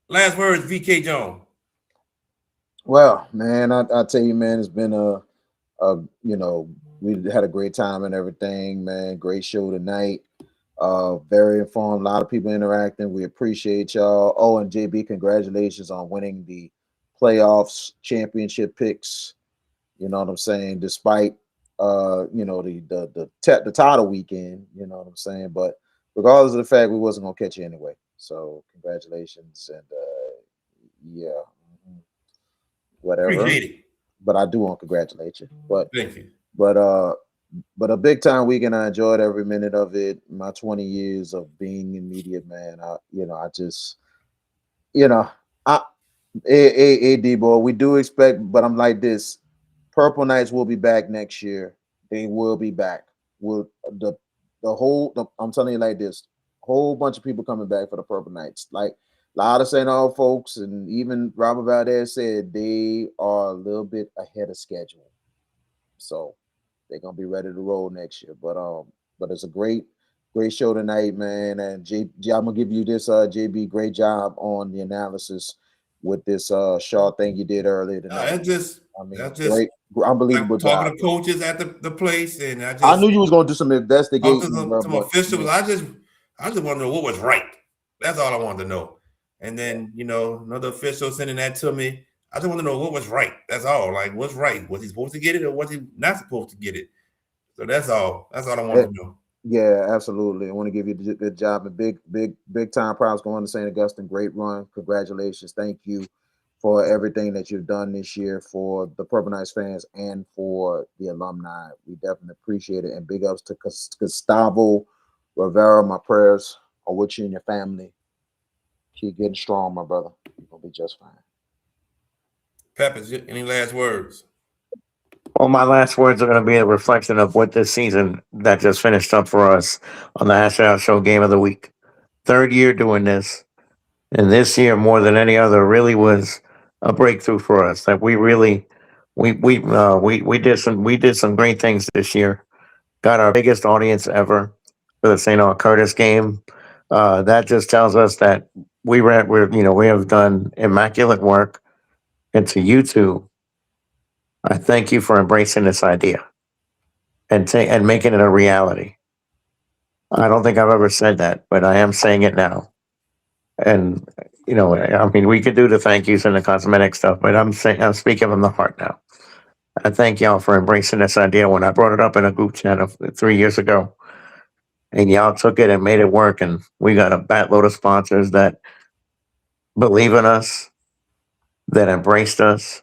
Last words, VK Jones. Well, man, I tell you, man, it's been we had a great time and everything, man. Great show tonight. Very informed. A lot of people interacting. We appreciate y'all. Oh, and JB, congratulations on winning the playoffs championship picks. You know what I'm saying? Despite the title weekend, you know what I'm saying? But regardless of the fact, we wasn't gonna catch you anyway. So congratulations and yeah, whatever. Appreciate it. But I do want to congratulate you. But thank you. But a big time weekend. I enjoyed every minute of it. My 20 years of being in media, man. Boy, we do expect, but I'm like this. Purple Knights will be back next year. They will be back. I'm telling you like this, whole bunch of people coming back for the Purple Knights. Like a lot of St. Paul folks and even Robert Valdez said they are a little bit ahead of schedule. So they're gonna be ready to roll next year. But it's a great show tonight, man. And I'm gonna give you this, JB. Great job on the analysis with this Shaw thing you did earlier tonight. Great, unbelievable job. Talking to coaches at the place, and I knew you was gonna do some investigation. Some officials. I just want to know what was right. That's all I wanted to know. And then another official sending that to me. I just want to know what was right. That's all. Like, what's right? Was he supposed to get it or was he not supposed to get it? So that's all. That's all I want to know. Yeah, absolutely. I want to give you a good job and big time props going to St. Augustine. Great run. Congratulations. Thank you for everything that you've done this year for the Purple Knights fans and for the alumni. We definitely appreciate it. And big ups to Gustavo Rivera. My prayers are with you and your family. Keep getting strong, my brother. You're going to be just fine. Peppers, any last words? Well, my last words are going to be a reflection of what this season that just finished up for us on the Hash Out Show Game of the Week. 3rd year doing this, and this year more than any other really was a breakthrough for us. That we really we did some great things this year. Got our biggest audience ever for the St. Aug Curtis game. That just tells us that we have done immaculate work. And to you two, I thank you for embracing this idea and making it a reality. I don't think I've ever said that, but I am saying it now. And we could do the thank yous and the cosmetic stuff, but I'm speaking from the heart now. I thank y'all for embracing this idea when I brought it up in a group chat 3 years ago. And y'all took it and made it work, and we got a batload of sponsors that believe in us, that embraced us,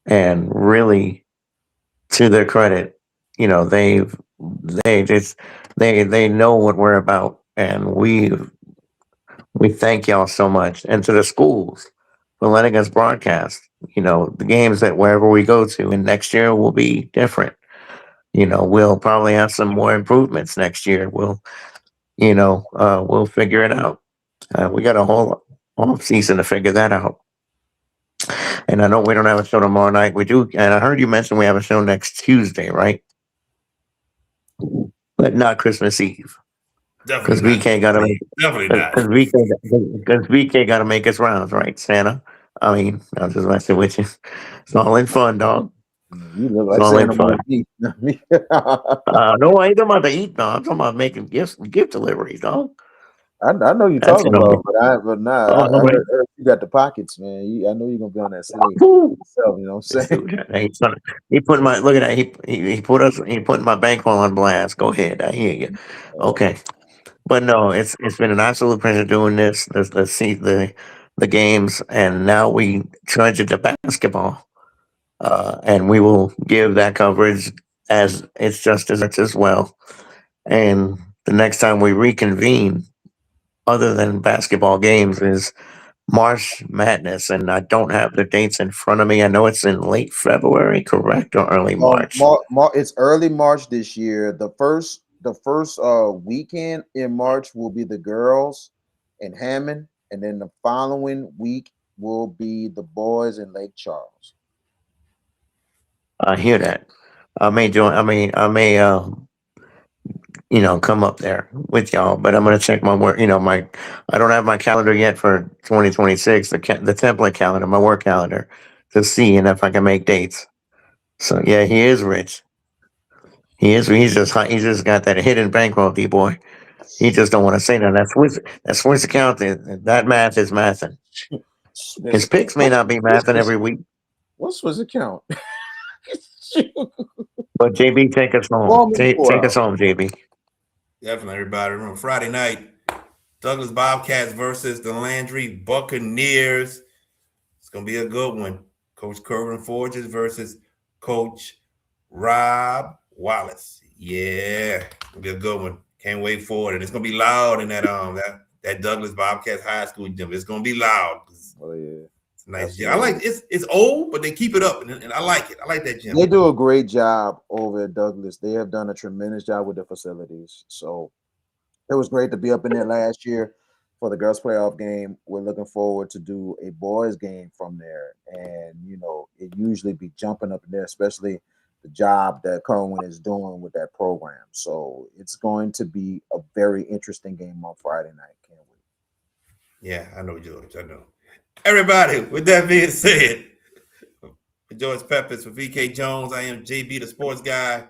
and really, to their credit, they know what we're about, and we thank y'all so much, and to the schools for letting us broadcast. The games that wherever we go to, and next year will be different. We'll probably have some more improvements next year. We'll figure it out. We got a whole off season to figure that out. And I know we don't have a show tomorrow night. We do, and I heard you mention we have a show next Tuesday, right? But not Christmas Eve, because Definitely VK got to make definitely because not. VK got to make his rounds, right, Santa? I mean, I'm just messing with you. It's all in fun, dog. You look It's like all in Santa fun. won't eat. No, I ain't talking about the eat, dog. I'm talking about making gift deliveries, dog. I know you're That's talking about, but nah, Oh, I no, wait. heard you got the pockets, man. I know you're gonna be on that slave Woo. yourself. You know what I'm This saying? dude, he put my look at that. He put my bankroll on blast. Go ahead, I hear you. Okay, but no, it's been an absolute pleasure doing this. Let's see the games, and now we trudge into basketball, and we will give that coverage as it's just as well. And the next time we reconvene, other than basketball games, is March Madness, and I don't have the dates in front of me. I know it's in late February, correct, or early March. It's early March this year. The first weekend in March will be the girls in Hammond, and then the following week will be the boys in Lake Charles. I hear that. I may join. I may come up there with y'all, but I'm gonna check my work. I don't have my calendar yet for 2026, the template calendar, my work calendar, to see and if I can make dates. So yeah, he is rich. He is. He's just got that hidden bankroll, D boy. He just don't want to say that. That's Swiss account. That math is mathing. His picks may not be mathing every week. What's his account? But JB, take us home. Take us home, JB. Definitely, everybody. Remember Friday night, Douglas Bobcats versus the Landry Buccaneers. It's gonna be a good one. Coach Kerwin Forges versus Coach Rob Wallace. Yeah, it's gonna be a good one. Can't wait for it. And it's gonna be loud in that Douglas Bobcats high school gym. It's gonna be loud. Oh yeah. It's a nice gym. I like it's old, but they keep it up, and I like it. I like that gym. They do a great job over at Douglas. They have done a tremendous job with their facilities. So it was great to be up in there last year for the girls playoff game. We're looking forward to do a boys game from there. And, it usually be jumping up in there, especially the job that Kerwin is doing with that program. So it's going to be a very interesting game on Friday night. Can't wait. Yeah, I know, George. I know. Everybody, with that being said, for George Peppers, for VK Jones, I am JB, the sports guy.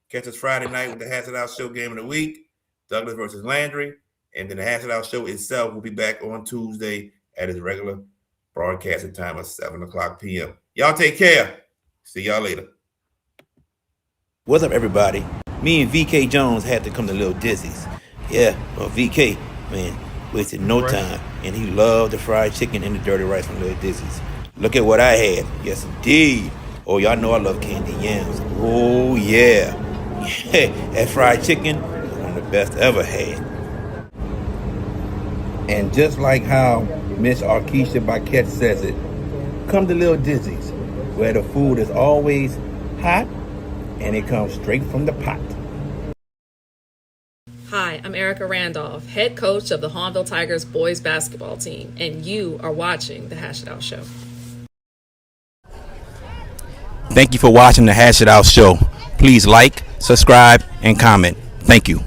Catch us Friday night with the Hash It Out Show game of the week, Douglas versus Landry. And then the Hash It Out Show itself will be back on Tuesday at its regular broadcasting time of 7 o'clock p.m. Y'all take care. See y'all later. What's up, everybody? Me and VK Jones had to come to Little Dizzy's. Yeah, well, VK, man, wasted no time. And he loved the fried chicken and the dirty rice from Little Dizzy's. Look at what I had. Yes, indeed. Oh, y'all know I love candy yams. Oh, yeah. That fried chicken was one of the best I ever had. And just like how Miss Arkisha Baquette says it, come to Little Dizzy's, where the food is always hot and it comes straight from the pot. Hi, I'm Erica Randolph, head coach of the Hahnville Tigers boys basketball team, and you are watching the Hash It Out Show. Thank you for watching the Hash It Out Show. Please like, subscribe, and comment. Thank you.